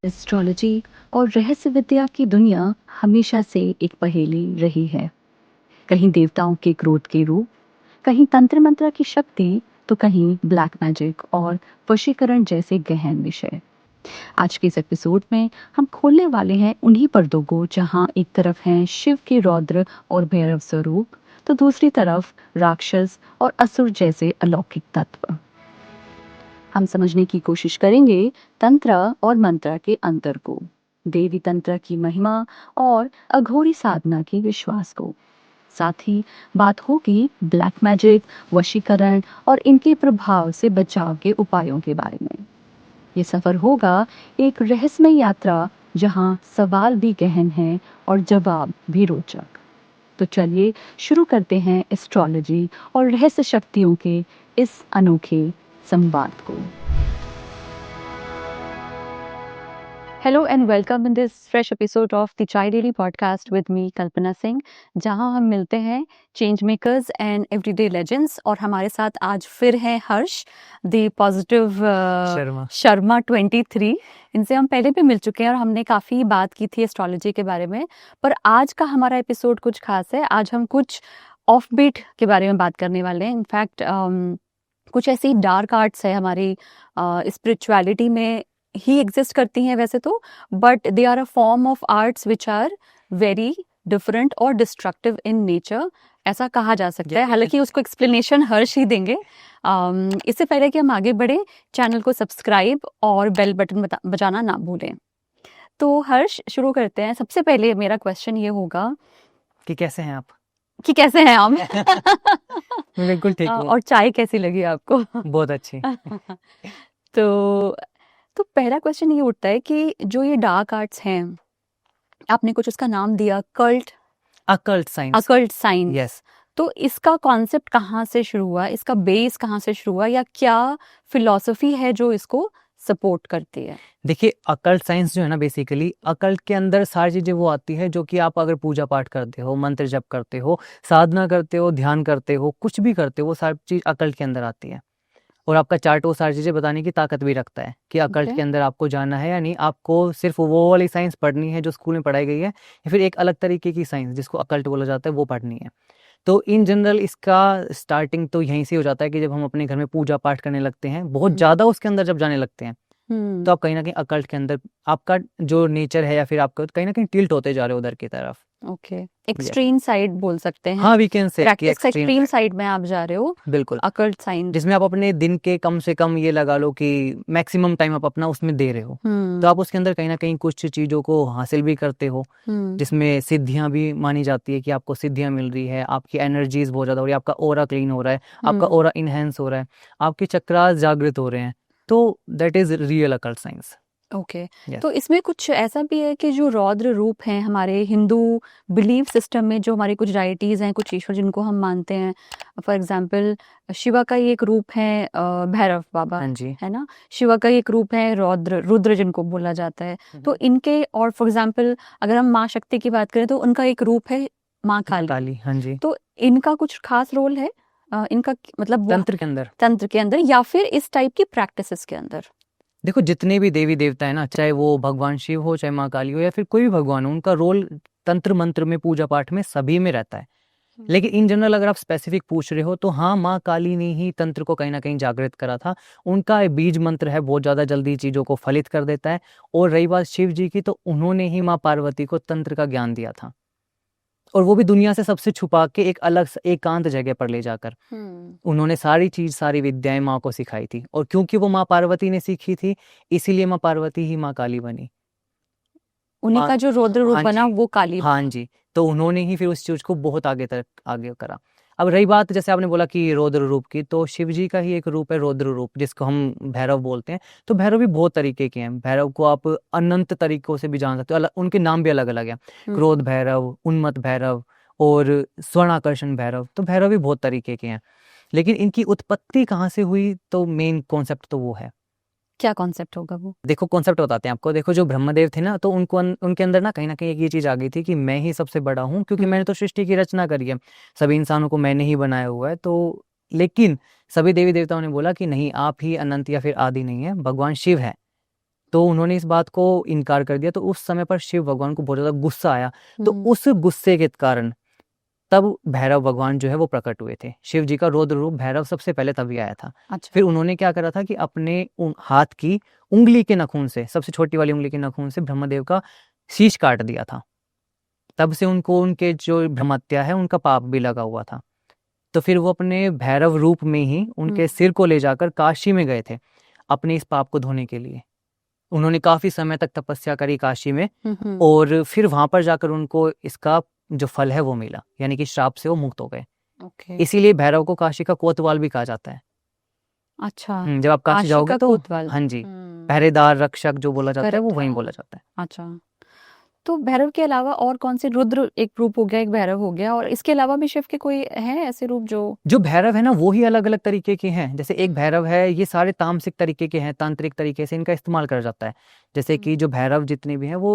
Astrology और रहस्य विद्या की दुनिया हमेशा से एक पहेली रही है। कहीं देवताओं के क्रोध के रूप, कहीं तंत्र मंत्र की शक्ति, तो कहीं ब्लैक मैजिक और वशीकरण जैसे गहन विषय। आज के इस एपिसोड में हम खोलने वाले हैं उन्हीं पर्दों को जहां एक तरफ हैं शिव के रौद्र और भैरव स्वरूप, तो दूसरी तरफ राक्षस और असुर जैसे अलौकिक तत्व। हम समझने की कोशिश करेंगे तंत्र और मंत्र के अंतर को, देवी तंत्र की महिमा और अघोरी साधना के विश्वास को। साथ ही बात होगी ब्लैक मैजिक, वशीकरण और इनके प्रभाव से बचाव के उपायों के बारे में। ये सफर होगा एक रहस्यमय यात्रा जहां सवाल भी गहन हैं और जवाब भी रोचक। तो चलिए शुरू करते हैं एस्ट्रोलॉजी और रहस्य शक्तियों के इस अनोखे संवाद को। Hello and welcome in this fresh episode of the Chai Daily podcast with me कल्पना सिंह, जहां हम मिलते हैं change makers and everyday legends. और हमारे साथ आज फिर हैं हर्ष द पॉजिटिव शर्मा 23। इनसे हम पहले भी मिल चुके हैं और हमने काफ़ी बात की थी एस्ट्रोलॉजी के बारे में, पर आज का हमारा एपिसोड कुछ खास है। आज हम कुछ ऑफ बीट के बारे में बात करने वाले हैं। इनफैक्ट कुछ ऐसी डार्क आर्ट्स है हमारी स्पिरिचुअलिटी में ही एग्जिस्ट करती हैं वैसे तो, but they are a form of arts which are very different और डिस्ट्रक्टिव इन नेचर, ऐसा कहा जा सकता है। हालांकि उसको एक्सप्लेनेशन हर्ष ही देंगे। इससे पहले कि हम आगे बढ़े, चैनल को सब्सक्राइब और बेल बटन बजाना ना भूलें। तो हर्ष, शुरू करते हैं। सबसे पहले मेरा क्वेश्चन ये होगा कि कैसे हैं आप? मैं बिल्कुल ठीक हूँ। और चाय कैसी लगी आपको? बहुत अच्छी। तो पहला क्वेश्चन ये उठता है कि जो ये डार्क आर्ट्स हैं, आपने कुछ उसका नाम दिया अकल्ट साइंस। यस। तो इसका कॉन्सेप्ट कहाँ से शुरू हुआ, इसका बेस कहाँ से शुरू हुआ, या क्या फिलॉसफी है जो इसको सपोर्ट करती है? देखिए, अकल्ट साइंस जो है ना, बेसिकली अकल्ट के अंदर सारी चीजें वो आती है जो कि आप अगर पूजा पाठ करते हो, मंत्र जप करते हो, साधना करते हो, ध्यान करते हो, कुछ भी करते हो, वो सारी चीज अकल्ट के अंदर आती है। और आपका चार्ट वो सारी चीजें बताने की ताकत भी रखता है कि अकल्ट के अंदर आपको जाना है या नहीं। आपको सिर्फ वो वाली साइंस पढ़नी है जो स्कूल में पढ़ाई गई है, या फिर एक अलग तरीके की साइंस जिसको अकल्ट बोला जाता है वो पढ़नी है। तो इन जनरल इसका स्टार्टिंग तो यहीं से हो जाता है कि जब हम अपने घर में पूजा पाठ करने लगते हैं, बहुत ज़्यादा उसके अंदर जब जाने लगते हैं, तो आप कहीं ना कहीं अकल्ट के अंदर आपका जो नेचर है या फिर आपका कहीं ना कहीं टिल्ट होते जा रहे हो उधर की तरफ। ओके, एक्सट्रीम साइड बोल सकते हैं। हाँ, we can say extreme side में आप जा रहे हो। बिल्कुल, अकल्ट साइड जिसमें आप अपने दिन के कम से कम ये लगा लो कि मैक्सिमम टाइम आप अपना उसमें दे रहे हो, तो आप उसके अंदर कहीं ना कहीं कुछ चीजों को हासिल भी करते हो, जिसमें सिद्धियां भी मानी जाती है कि आपको सिद्धियां मिल रही है, आपकी एनर्जीज बहुत ज्यादा हो रही है, आपका ओरा क्लीन हो रहा है, आपका ओरा इनहेंस हो रहा है, आपके चक्रास जागृत हो रहे हैं। तो that is real occult science. Okay. तो इसमें कुछ ऐसा भी है कि जो रौद्र रूप हैं हमारे हिंदू बिलीफ सिस्टम में, जो हमारी कुछ डाइटीज हैं, कुछ ईश्वर जिनको हम मानते हैं, फॉर एग्जांपल शिवा का ही एक रूप है भैरव बाबा, हाँ जी, है ना। शिवा का ही एक रूप है रुद्र जिनको बोला जाता है। तो इनके, और फॉर एग्जांपल अगर हम माँ शक्ति की बात करें तो उनका एक रूप है माँ काली। हाँ जी। तो इनका कुछ खास रोल है इनका, मतलब तंत्र के अंदर या फिर इस टाइप की प्रैक्टिसेस के अंदर? देखो, जितने भी देवी देवता है ना, चाहे वो भगवान शिव हो, चाहे माँ काली हो, या फिर कोई भी भगवान हो, उनका रोल तंत्र मंत्र में, पूजा पाठ में, सभी में रहता है। लेकिन इन जनरल अगर आप स्पेसिफिक पूछ रहे हो तो हाँ, माँ काली ने ही तंत्र को कहीं ना कहीं जागृत करा था। उनका बीज मंत्र है, बहुत ज्यादा जल्दी चीजों को फलित कर देता है। और रही बात शिव जी की, तो उन्होंने ही माँ पार्वती को तंत्र का ज्ञान दिया था, और वो भी दुनिया से सबसे छुपा के एक अलग एकांत जगह पर ले जाकर उन्होंने सारी विद्याएं माँ को सिखाई थी। और क्योंकि वो माँ पार्वती ने सीखी थी, इसीलिए माँ पार्वती ही माँ काली बनी। उन्हीं का जो रौद्र रूप बना वो काली। हाँ जी, तो उन्होंने ही फिर उस चीज को बहुत आगे करा। अब रही बात, जैसे आपने बोला कि रौद्र रूप की, तो शिव जी का ही एक रूप है रौद्र रूप, जिसको हम भैरव बोलते हैं। तो भैरव भी बहुत तरीके के हैं। भैरव को आप अनंत तरीकों से भी जान सकते हो, उनके नाम भी अलग अलग है। क्रोध भैरव, उन्मत्त भैरव और स्वर्णाकर्षण भैरव। तो भैरव भी बहुत तरीके के हैं। लेकिन इनकी उत्पत्ति कहाँ से हुई, तो मेन कॉन्सेप्ट तो वो है। क्या कॉन्सेप्ट होगा वो? देखो, कॉन्सेप्ट बताते हैं आपको। देखो, जो ब्रह्मदेव थे ना, तो उनके अंदर ना कहीं एक ये चीज आ गई थी कि मैं ही सबसे बड़ा हूँ, क्योंकि मैंने तो सृष्टि की रचना करी है, सभी इंसानों को मैंने ही बनाया हुआ है। तो लेकिन सभी देवी देवताओं ने बोला कि नहीं, आप ही अनंत या फिर आदि नहीं है, भगवान शिव है। तो उन्होंने इस बात को इनकार कर दिया। तो उस समय पर शिव भगवान को बहुत ज़्यादा गुस्सा आया। तो हम्म, उस गुस्से के कारण तब भैरव भगवान जो है वो प्रकट हुए थे। शिव जी का रौद्र रूप भैरव सबसे पहले तभी आया था। अच्छा। फिर उन्होंने क्या करा था कि अपने हाथ की उंगली के नखून से, सबसे छोटी वाली उंगली के नखून से ब्रह्मदेव का शीश काट दिया था। तब से उनको उनके जो ब्रह्मत्या है उनका पाप भी लगा हुआ था। तो फिर वो अपने भैरव रूप में ही उनके सिर को ले जाकर काशी में गए थे अपने इस पाप को धोने के लिए। उन्होंने काफी समय तक तपस्या करी काशी में, और फिर वहां पर जाकर उनको इसका जो फल है वो मिला, यानी कि श्राप से वो मुक्त हो गए। ओके। इसीलिए भैरव को काशी का कोतवाल भी कहा जाता है। अच्छा, जब आप काशी काशी जाओगे का तो कोतवाल। हाँ जी, पहरेदार रक्षक जो बोला जाता है वो करेक्ट, वहीं हाँ। बोला जाता है। अच्छा, तो भैरव के अलावा और कौन से, रुद्र एक रूप हो गया, एक भैरव हो गया, और इसके अलावा भी शिव के कोई हैं ऐसे रूप जो भैरव है ना वो ही अलग अलग तरीके के हैं। जैसे एक भैरव है, ये सारे तामसिक तरीके के हैं, तांत्रिक तरीके से इनका इस्तेमाल करा जाता है। जैसे कि जो भैरव जितने भी हैं वो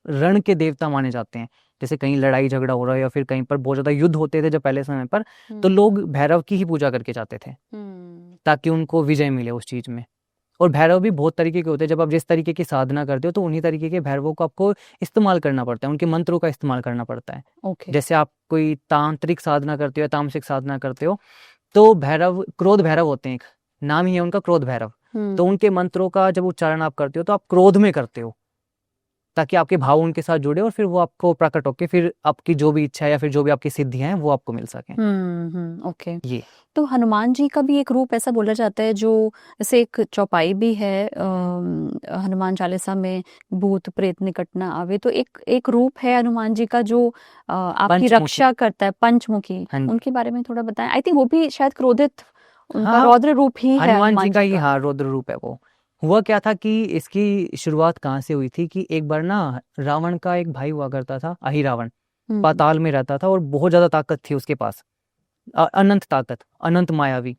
रण के देवता माने जाते हैं। जैसे कहीं लड़ाई झगड़ा हो रहा है या फिर कहीं पर बहुत ज्यादा युद्ध होते थे जब पहले समय पर, तो लोग भैरव की ही पूजा करके जाते थे ताकि उनको विजय मिले उस चीज में। और भैरव भी बहुत तरीके के होते हैं। जब आप जिस तरीके की साधना करते हो तो उन्हीं तरीके के भैरवों को आपको इस्तेमाल करना पड़ता है, उनके मंत्रों का इस्तेमाल करना पड़ता है। ओके। जैसे आप कोई तांत्रिक साधना करते हो या तामसिक साधना करते हो तो भैरव, क्रोध भैरव होते हैं, एक नाम ही है उनका क्रोध भैरव। तो उनके मंत्रों का जब उच्चारण आप करते हो तो आप क्रोध में करते हो ताकि आपके भाव उनके साथ जुड़े और फिर वो आपको प्रकट होके फिर आपकी जो भी इच्छा है या फिर जो भी आपकी सिद्धियां हैं वो आपको मिल सकें। ओके। ये तो हनुमान जी का भी एक रूप ऐसा बोला जाता है, जो जैसे एक चौपाई भी है हनुमान चालीसा में, भूत प्रेत निकट न आवे, तो एक रूप है हनुमान जी का जो आपकी पंचमुखी। रक्षा करता है, पंचमुखी। हाँ जी। उनके बारे में थोड़ा बताएं। आई थिंक वो भी शायद क्रोधित, उनका हाँ, रौद्र रूप ही है हनुमान जी का ही का। हाँ रौद्र रूप है वो। हुआ क्या था कि इसकी शुरुआत कहाँ से हुई थी कि एक बार ना रावण का एक भाई हुआ करता था, अहिरावण, पाताल में रहता था और बहुत ज्यादा ताकत थी उसके पास, अनंत ताकत, अनंत मायावी।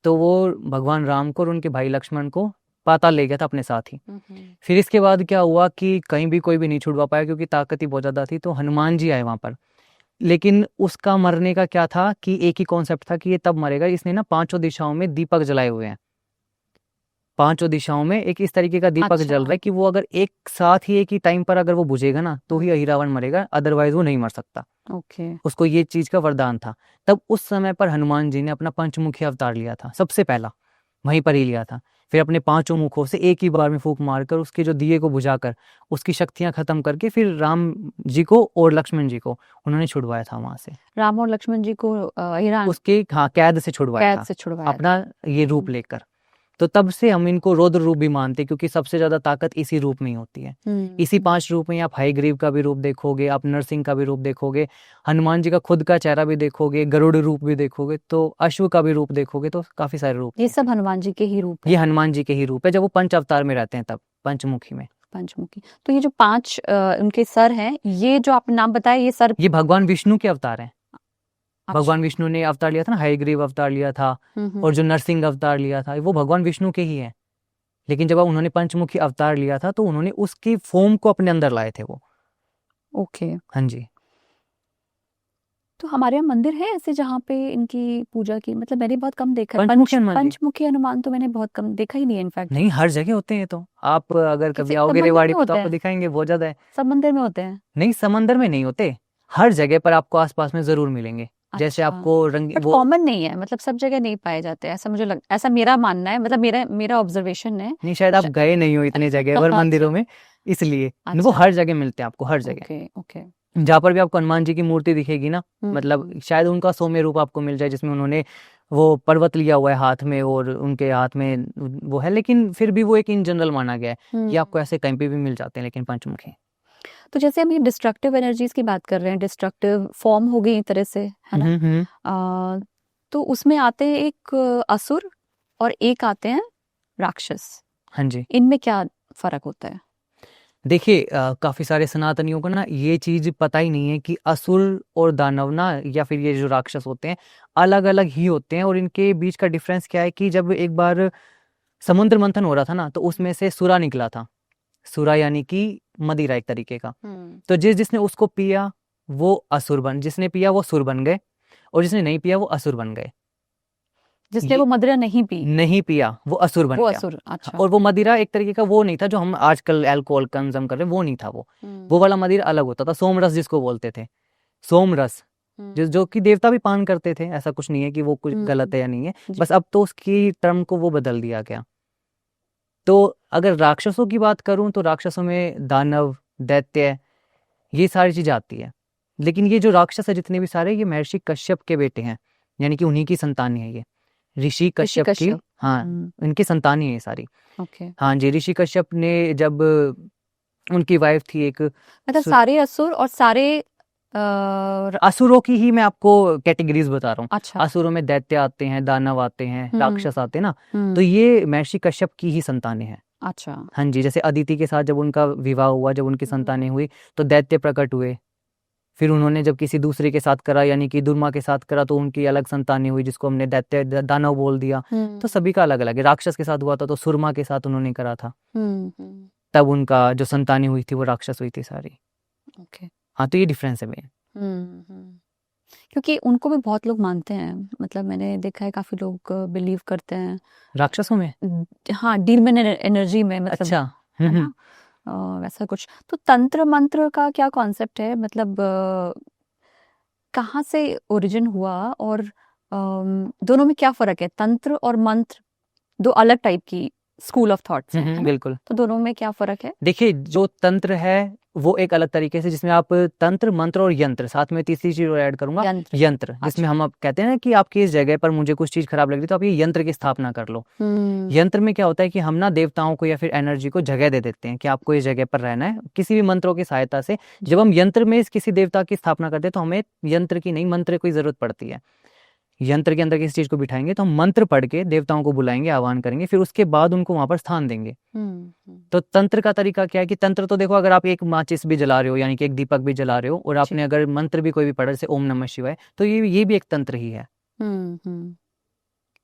तो वो भगवान राम को और उनके भाई लक्ष्मण को पाताल ले गया था अपने साथ ही। फिर इसके बाद क्या हुआ कि कहीं भी कोई भी नहीं छुड़वा पाया क्योंकि ताकत ही बहुत ज्यादा थी। तो हनुमान जी आए वहां पर, लेकिन उसका मरने का क्या था कि एक ही कॉन्सेप्ट था कि ये तब मरेगा, इसने ना पांचों दिशाओं में दीपक जलाए हुए हैं। पांचों दिशाओं में एक इस तरीके का दीपक अच्छा। जल रहा है कि वो अगर एक साथ ही एक ही टाइम पर अगर वो बुझेगा ना तो ही अहिरावण मरेगा, अदरवाइज वो नहीं मर सकता। ओके। उसको ये चीज का वरदान था। तब उस समय पर हनुमान जी ने अपना पंचमुखी अवतार लिया था, सबसे पहला वहीं पर ही लिया था। फिर अपने पांचों मुखों से एक ही बार में फूंक मारकर उसके जो दिए को बुझाकर उसकी शक्तियां खत्म करके फिर राम जी को और लक्ष्मण जी को उन्होंने छुड़वाया था वहां से। राम और लक्ष्मण जी को ईरान उसके हाँ कैद से छुड़वाया कैद था से छुड़वाया अपना ये रूप लेकर। तो तब से हम इनको रौद्र रूप भी मानते हैं क्योंकि सबसे ज्यादा ताकत इसी रूप में ही होती है। इसी 5 रूप में आप हयग्रीव का भी रूप देखोगे, आप नरसिंह का भी रूप देखोगे, हनुमान जी का खुद का चेहरा भी देखोगे, गरुड़ रूप भी देखोगे, तो अश्व का भी रूप देखोगे, तो काफी सारे रूप ये हैं। सब हनुमान जी के ही रूप है। ये हनुमान जी के ही रूप है जब वो पंच अवतार में रहते हैं तब पंचमुखी में। पंचमुखी। तो ये जो 5 उनके सर हैं, ये जो आपने नाम बताया, ये सर ये भगवान विष्णु के अवतार हैं। अच्छा। भगवान विष्णु ने अवतार लिया था ना, हयग्रीव अवतार लिया था और जो नरसिंह अवतार लिया था वो भगवान विष्णु के ही है। लेकिन जब उन्होंने पंचमुखी अवतार लिया था तो उन्होंने उसकी फॉर्म को अपने अंदर लाए थे वो। ओके। हाँ जी। तो हमारे यहाँ मंदिर है ऐसे जहाँ पे इनकी पूजा की, मतलब मैंने बहुत कम देखा है। पंचमुखी हनुमान जी? पंचमुखी हनुमान तो मैंने बहुत कम देखा ही नहीं है इनफैक्ट। नहीं, हर जगह होते हैं। तो आप अगर कभी किसी आओगे सब मंदिर रेवाड़ी में पे तो होते आपको हैं? दिखाएंगे, बहुत ज्यादा है। सब मंदिर में होते हैं? नहीं, समंदर में नहीं होते, हर जगह पर आपको आसपास में जरूर मिलेंगे। जैसे अच्छा। आपको रंग बट वो कॉमन नहीं है, मतलब सब जगह नहीं पाए जाते, ऐसा मुझे ऐसा मेरा मानना है, मतलब मेरा ऑब्जर्वेशन है। नहीं, शायद आप गए नहीं हो इतने जगह पर मंदिरों में, इसलिए वो अच्छा। हर जगह मिलते हैं आपको, हर जगह। Okay okay. जहाँ पर भी आपको हनुमान जी की मूर्ति दिखेगी ना, हम्म, मतलब शायद उनका सौम्य रूप आपको मिल जाए जिसमें उन्होंने वो पर्वत लिया हुआ है हाथ में और उनके हाथ में वो है, लेकिन फिर भी वो एक इन जनरल माना गया है। ये आपको ऐसे कहीं पे भी मिल जाते हैं लेकिन पंचमुखी। तो जैसे हम ये डिस्ट्रक्टिव एनर्जीज की बात कर रहे हैं, डिस्ट्रक्टिव फॉर्म हो गई एक तरह से, है ना? तो उसमें आते हैं एक असुर और एक आते हैं राक्षस। हाँ जी। इनमें क्या फर्क होता है? देखिए, काफी सारे सनातनियों को ना ये चीज पता ही नहीं है कि असुर और दानव ना, या फिर ये जो राक्षस होते हैं, अलग अलग ही होते हैं। और इनके बीच का डिफरेंस क्या है कि जब एक बार समुद्र मंथन हो रहा था ना तो उसमें से सुरा निकला था। सुरा यानी कि मदिरा एक तरीके का। तो जिसने उसको पिया वो असुर बन, जिसने पिया वो सुर बन गए, और जिसने नहीं पिया वो असुर बन गए। जिसने ये वो मदिरा नहीं पी, नहीं पिया वो असुर बन वो गया। असुर। अच्छा। और वो मदिरा एक तरीके का वो नहीं था जो हम आजकल अल्कोहल कंज्यूम कर रहे हैं, वो नहीं था वो वाला मदिरा अलग होता था, सोमरस जिसको बोलते थे, सोमरस, जो कि देवता भी पान करते थे, ऐसा कुछ नहीं है कि वो कुछ गलत है या नहीं है, जी। बस अब तो उसकी टर्म को वो बदल दिया गया। तो अगर राक्षसों की बात करूं तो राक्षसों में दानव, दैत्य, ये सारी चीजें आती है। लेकिन ये जो राक्षस है जितने भी सारे, ये महर्षि कश्यप के बेटे हैं, यानी कि उन्हीं की संतान है ये, ऋषि कश्यप की। कश्यप। हाँ, इनकी संतान ही है ये सारी। ओके। हाँ जी, ऋषि कश्यप ने जब उनकी वाइफ थी एक, मतलब सारे असुर और सारे असुरों की ही मैं आपको कैटेगरीज बता रहा हूँ। अच्छा। असुरों में दैत्य आते हैं, दानव आते हैं, राक्षस आते हैं ना, हम्म। तो ये महर्षि कश्यप की ही संतानें हैं। अच्छा। हाँ जी, जैसे अदिति के साथ जब उनका विवाह हुआ, जब उनकी संतानें हुई, तो दैत्य प्रकट हुए। फिर उन्होंने जब किसी दूसरे के साथ करा, यानी कि दुर्मा के साथ करा, तो उनकी अलग संतानें हुई, जिसको हमने दैत्य दानव बोल दिया। तो सभी का अलग अलग है। राक्षस के साथ हुआ था तो सुरमा के साथ उन्होंने करा था, तब उनका जो संतानें हुई थी वो राक्षस हुई थी सारी। ओके। हाँ, तो ये डिफरेंस है मेन। क्योंकि उनको भी बहुत लोग मानते हैं, मतलब मैंने देखा है काफी लोग बिलीव करते हैं राक्षसों में, हाँ, डीमन एनर्जी में, मतलब अच्छा। है ना, वैसा कुछ। तो तंत्र मंत्र का क्या कॉन्सेप्ट है, मतलब कहाँ से ओरिजिन हुआ, और दोनों में क्या फर्क है? तंत्र और मंत्र दो अलग टाइप की स्कूल ऑफ थॉट्स हैं, है ना? बिल्कुल। तो दोनों में क्या फर्क है? देखिए, जो तंत्र है वो एक अलग तरीके से, जिसमें आप तंत्र, मंत्र और यंत्र, साथ में तीसरी चीज और ऐड करूंगा, यंत्र, जिसमें हम आप कहते हैं ना कि आपकी इस जगह पर मुझे कुछ चीज खराब लग रही तो आप ये यंत्र की स्थापना कर लो। यंत्र में क्या होता है कि हम ना देवताओं को या फिर एनर्जी को जगह दे देते हैं कि आपको इस जगह पर रहना है, किसी भी मंत्रों की सहायता से। जब हम यंत्र में किसी देवता की स्थापना करते हैं तो हमें यंत्र की नहीं, मंत्र की जरूरत पड़ती है। यंत्र के अंदर किसी चीज को बिठाएंगे तो हम मंत्र पढ़ के देवताओं को बुलाएंगे, आह्वान करेंगे, फिर उसके बाद उनको वहां पर स्थान देंगे। तो तंत्र का तरीका क्या है कि तंत्र तो देखो, अगर आप एक माचिस भी जला रहे हो, यानी कि एक दीपक भी जला रहे हो, और आपने अगर मंत्र भी कोई भी पढ़ा, जैसे ओम नमः शिवाय, तो ये भी एक तंत्र ही है।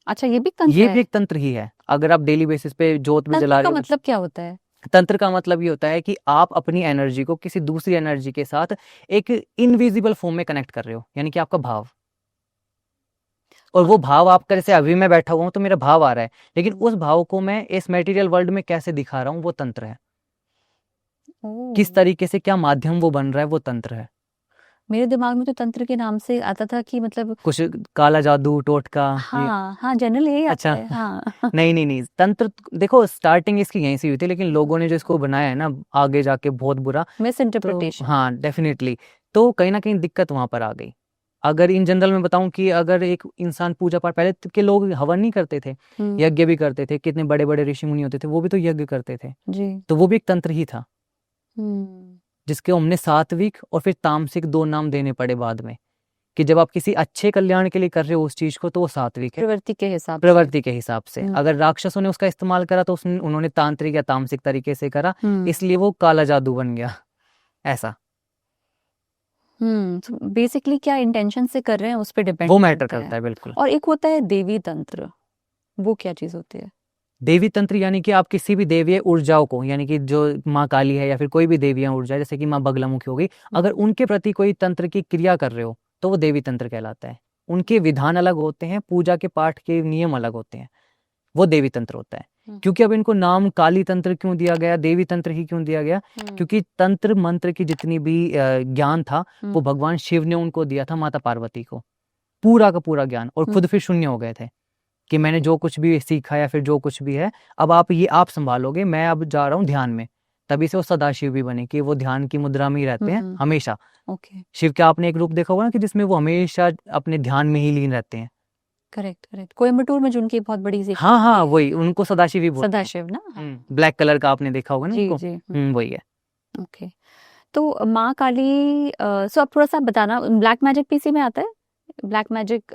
अच्छा, ये भी तंत्र ये है? भी एक तंत्र ही है। अगर आप डेली बेसिस पे जोत भी जला रहे हो, मतलब क्या होता है? तंत्र का मतलब ये होता है कि आप अपनी एनर्जी को किसी दूसरी एनर्जी के साथ एक इनविजिबल फॉर्म में कनेक्ट कर रहे हो, यानी कि आपका भाव, और वो भाव आपका, जैसे अभी मैं बैठा हुआ हूं तो मेरा भाव आ रहा है, लेकिन उस भाव को मैं इस मटेरियल वर्ल्ड में कैसे दिखा रहा हूँ, वो तंत्र है। किस तरीके से, क्या माध्यम वो बन रहा है, वो तंत्र है। मेरे दिमाग में तो तंत्र के नाम से आता था कि मतलब कुछ काला जादू, टोटका। हाँ, जनरल यही आता है। हाँ। नहीं, तंत्र देखो स्टार्टिंग इसकी यहीं से हुई थी, लेकिन लोगों ने जो इसको बनाया है ना आगे जाके बहुत बुरा, मिस इंटरप्रिटेशन। तो हाँ डेफिनेटली, तो कहीं ना कहीं दिक्कत वहां पर आ गई। अगर इन जनरल में बताऊं कि अगर एक इंसान पूजा पाठ, पहले के लोग हवन नहीं करते थे, यज्ञ भी करते थे, कितने बड़े बड़े ऋषि मुनि होते थे, वो भी तो यज्ञ करते थे जी। तो वो भी एक तंत्र ही था, जिसके हमने सात्विक और फिर तामसिक दो नाम देने पड़े बाद में, कि जब आप किसी अच्छे कल्याण के लिए कर रहे हो उस चीज को तो वो सात्विक है, प्रवृत्ति के हिसाब से। अगर राक्षसों ने उसका इस्तेमाल करा तो उन्होंने तांत्रिक या तामसिक तरीके से करा, इसलिए वो काला जादू बन गया, ऐसा। तो बेसिकली क्या इंटेंशन से कर रहे हैं उस पर डिपेंड, वो मैटर करता है, बिल्कुल। और एक होता है देवी तंत्र, वो क्या चीज होती है? देवी तंत्र यानी कि आप किसी भी देवीय ऊर्जाओं को, यानी कि जो माँ काली है या फिर कोई भी देवियां ऊर्जा, जैसे कि माँ बगलामुखी हो गई, अगर उनके प्रति कोई तंत्र की क्रिया कर रहे हो तो वो देवी तंत्र कहलाता है। उनके विधान अलग होते हैं, पूजा के पाठ के नियम अलग होते हैं, वो देवी तंत्र होता है। क्योंकि अब इनको नाम काली तंत्र क्यों दिया गया, देवी तंत्र ही क्यों दिया गया? क्योंकि तंत्र मंत्र की जितनी भी ज्ञान था वो भगवान शिव ने उनको दिया था, माता पार्वती को, पूरा का पूरा ज्ञान, और खुद फिर शून्य हो गए थे कि मैंने जो कुछ भी सीखा या फिर जो कुछ भी है अब आप ये आप संभालोगे, मैं अब जा रहा हूँ ध्यान में। तभी से वो सदाशिव भी बने कि वो ध्यान की मुद्रा में ही रहते हैं हमेशा। शिव का आपने एक रूप देखा होगा ना कि जिसमें वो हमेशा अपने ध्यान में ही लीन रहते हैं। करेक्ट। कोयम्बटूर में जो उनकी बहुत बड़ी सी, हाँ, वही, उनको सदाशिव ही बोलते हैं। सदाशिव ना, ब्लैक कलर का आपने देखा होगा ना जी, उनको, वही है। ओके। तो माँ काली, सो आप थोड़ा सा बताना, ब्लैक मैजिक पीसी में आता है? ब्लैक मैजिक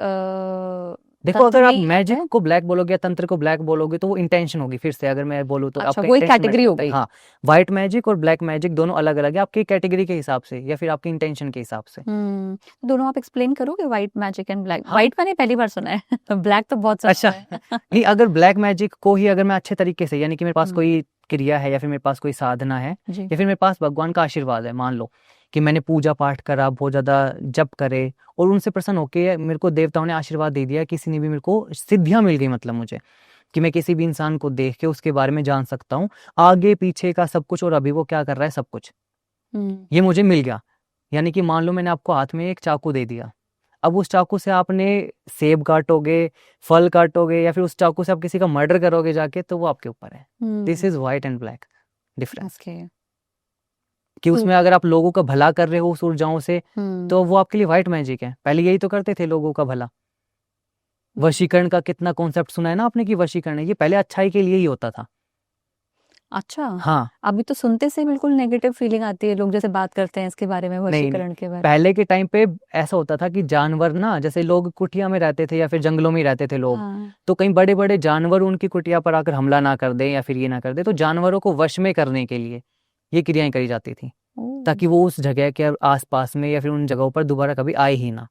देखो, अगर आप मैजिक को ब्लैक बोलोगे या तंत्र को ब्लैक बोलोगे तो वो इंटेंशन होगी। फिर से अगर मैं बोलूँ तो अच्छा, वो एक कैटेगरी हो गई। हाँ, व्हाइट मैजिक और ब्लैक मैजिक दोनों अलग अलग है आपकी कैटेगरी के हिसाब से या फिर आपके इंटेंशन के हिसाब से। दोनों आप एक्सप्लेन करोगे, white magic and black? White मैंने पहली बार सुना है, ब्लैक तो बहुत अच्छा है। नहीं, अगर ब्लैक मैजिक को ही अगर मैं अच्छे तरीके से, यानी कि मेरे पास कोई क्रिया है या फिर मेरे पास कोई साधना है या फिर मेरे पास भगवान का आशीर्वाद है, मान लो कि मैंने पूजा पाठ करा, बहुत ज़्यादा जप करे और उनसे प्रसन्न होके मेरे को देवताओं ने आशीर्वाद दे दिया, किसी ने भी मेरे को सिद्धियाँ मिल गई, मतलब मुझे कि मैं किसी भी इंसान को देख के उसके बारे में जान सकता हूँ, आगे पीछे का सब कुछ और अभी वो क्या कर रहा है सब कुछ, ये मुझे मिल गया। यानी कि मान लो मैंने आपको हाथ में एक चाकू दे दिया, अब उस चाकू से आपने सेब काटोगे, फल काटोगे या फिर उस चाकू से आप किसी का मर्डर करोगे जाके, तो वो आपके ऊपर है। This is white and black difference, okay. कि उसमें अगर आप लोगों का भला कर रहे हो उस ऊर्जाओं से, तो वो आपके लिए व्हाइट मैजिक है। पहले यही तो करते थे लोगों का भला। वशीकरण का कितना कॉन्सेप्ट सुना है ना आपने कि वशीकरण है, ये पहले अच्छाई के लिए ही होता था। अच्छा, हाँ, अभी तो सुनते से बिल्कुल नेगेटिव फीलिंग आती है, लोग जैसे बात करते हैं इसके बारे में, नहीं वशीकरण के बारे में। पहले के टाइम पे ऐसा होता था कि जानवर ना, जैसे लोग कुटिया में रहते थे या फिर जंगलों में ही रहते थे लोग, हाँ, तो कहीं बड़े बड़े जानवर उनकी कुटिया पर आकर हमला ना कर दे या फिर ये ना कर दे, तो जानवरों को वश में करने के लिए ये क्रियाएं करी जाती थी, ओह, ताकि वो उस जगह के आसपास में या फिर उन जगहों पर दोबारा कभी आए ही ना।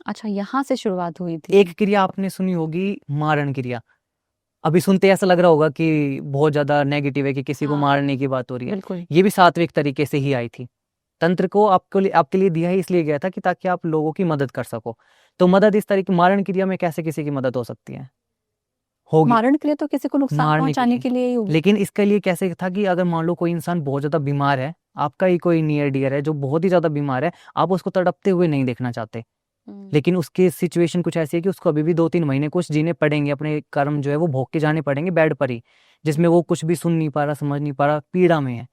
अच्छा, यहाँ से शुरुआत हुई थी। एक क्रिया आपने सुनी होगी, मारण क्रिया। अभी सुनते ऐसा लग रहा होगा कि बहुत ज्यादा नेगेटिव है, कि किसी को हाँ, मारने की बात हो रही है। बिल्कुल। ये भी सात्विक तरीके से ही आई थी। तंत्र को आपके लिए दिया ही इसलिए गया था कि ताकि आप लोगों की मदद कर सको। तो मदद इस तरीके, मारण क्रिया में कैसे किसी की मदद हो सकती है, होगी मारण के लिए तो किसी को नुकसान मारने के पहुंचाने लिए। के लिए ही होगी। लेकिन इसके लिए कैसे था कि अगर मान लो कोई इंसान बहुत ज्यादा बीमार है, आपका ही कोई नियर डियर है जो बहुत ही ज्यादा बीमार है, आप उसको तड़पते हुए नहीं देखना चाहते, लेकिन उसकी सिचुएशन कुछ ऐसी है कि उसको अभी भी 2-3 महीने कुछ जीने पड़ेंगे, अपने कर्म जो है वो भोग के जाने पड़ेंगे बेड पर ही, जिसमें वो कुछ भी सुन नहीं पा रहा, समझ नहीं पा रहा, पीड़ा में है।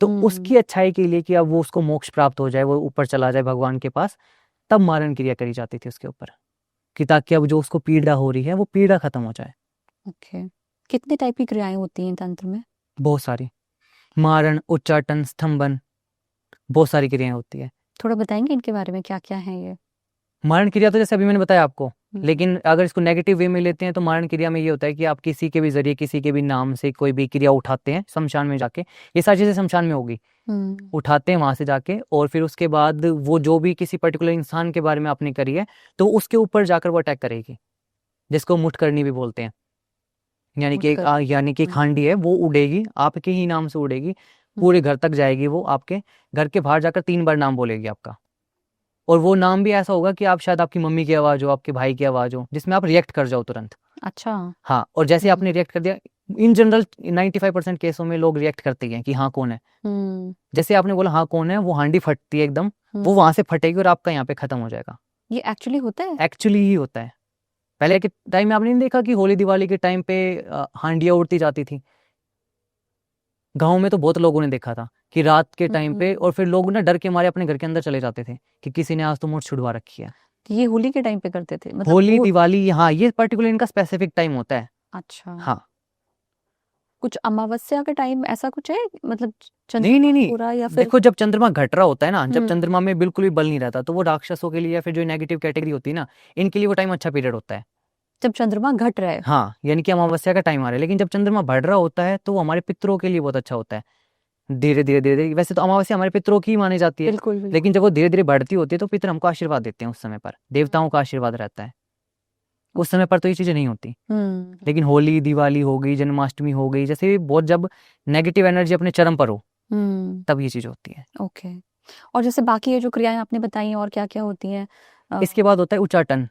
तो उसकी अच्छाई के लिए कि अब वो उसको मोक्ष प्राप्त हो जाए, वो ऊपर चला जाए भगवान के पास, तब मारण क्रिया करी जाती थी उसके ऊपर, कि ताकि अब जो उसको पीड़ा हो रही है वो पीड़ा खत्म हो जाए। ओके। कितने टाइप की क्रियाएं होती हैं तंत्र में? बहुत सारी, मारण, उच्चाटन, स्तंभन, बहुत सारी क्रियाएं होती है। थोड़ा बताएंगे इनके बारे में, क्या क्या है ये? मारण क्रिया तो जैसे अभी मैंने बताया आपको, हम्म, लेकिन अगर इसको नेगेटिव वे में लेते हैं तो मारण क्रिया में ये होता है कि आप किसी के भी जरिए, किसी के भी नाम से कोई भी क्रिया उठाते हैं शमशान में जाके, ये सारी चीजें शमशान में होगी, उठाते हैं वहां से जाके, और फिर उसके बाद वो जो भी किसी पर्टिकुलर इंसान के बारे में आपने करी है, तो उसके ऊपर जाकर वो अटैक करेगी, जिसको मुठ करनी भी बोलते हैं। यानी कि यानी कि एक हांडी है, वो उड़ेगी, आपके ही नाम से उड़ेगी, पूरे घर तक जाएगी, वो आपके घर के बाहर जाकर 3 बार नाम बोलेगी आपका, और वो नाम भी ऐसा होगा कि आप शायद आपकी मम्मी की आवाज हो, आपके भाई की आवाज हो, जिसमें आप रिएक्ट कर जाओ तुरंत। अच्छा। हाँ, और जैसे आपने रिएक्ट कर दिया, इन जनरल 95% केसों में लोग रिएक्ट करते ही हैं कि हाँ कौन है। जैसे आपने बोला हाँ कौन है, वो हांडी फटती है एकदम, वो वहां से फटेगी और आपका यहाँ पे खत्म हो जाएगा। ये एक्चुअली होता है? एक्चुअली ही होता है। पहले के टाइम में आपने नहीं देखा कि होली दिवाली के टाइम पे हांडियां उड़ती जाती थी, गाँव में तो बहुत लोगों ने देखा था कि रात के टाइम पे, और फिर लोग ना डर के मारे अपने घर के अंदर चले जाते थे कि किसी ने आज तो मुझ छुड़वा रखी है। ये होली के टाइम पे करते थे मतलब? होली दिवाली, हाँ, ये पर्टिकुलर इनका स्पेसिफिक टाइम होता है। अच्छा। हाँ, कुछ अमावस्या का टाइम ऐसा कुछ है, मतलब नहीं, पूरा, या फिर देखो जब चंद्रमा घट रहा होता है ना, जब चंद्रमा में बिल्कुल भी बल नहीं रहता, तो वो राक्षसों के लिए या फिर जो नेगेटिव कैटेगरी होती है ना, इनके लिए वो टाइम अच्छा पीरियड होता है। जब चंद्रमा घट रहा है? हाँ, यानी कि अमावस्या का टाइम आ रहा है, लेकिन जब चंद्रमा बढ़ रहा होता है तो वो हमारे पितरों के लिए बहुत अच्छा होता है। धीरे धीरे धीरे धीरे, वैसे तो अमावस्या हमारे पितरों की मानी जाती है, बिल्कुल, बिल्कुल। लेकिन जब वो धीरे धीरे बढ़ती होती है तो पितर हमको आशीर्वाद देते हैं उस समय पर, देवताओं का आशीर्वाद रहता है। उस समय पर तो ये चीजें नहीं होती। लेकिन होली दिवाली हो गई, जन्माष्टमी हो गई, जैसे बहुत जब नेगेटिव एनर्जी अपने चरम पर हो, तब ये चीज होती है। ओके। और जैसे बाकी ये जो क्रियाएं आपने बताई, और क्या क्या होती हैं? इसके बाद होता है उच्चाटन।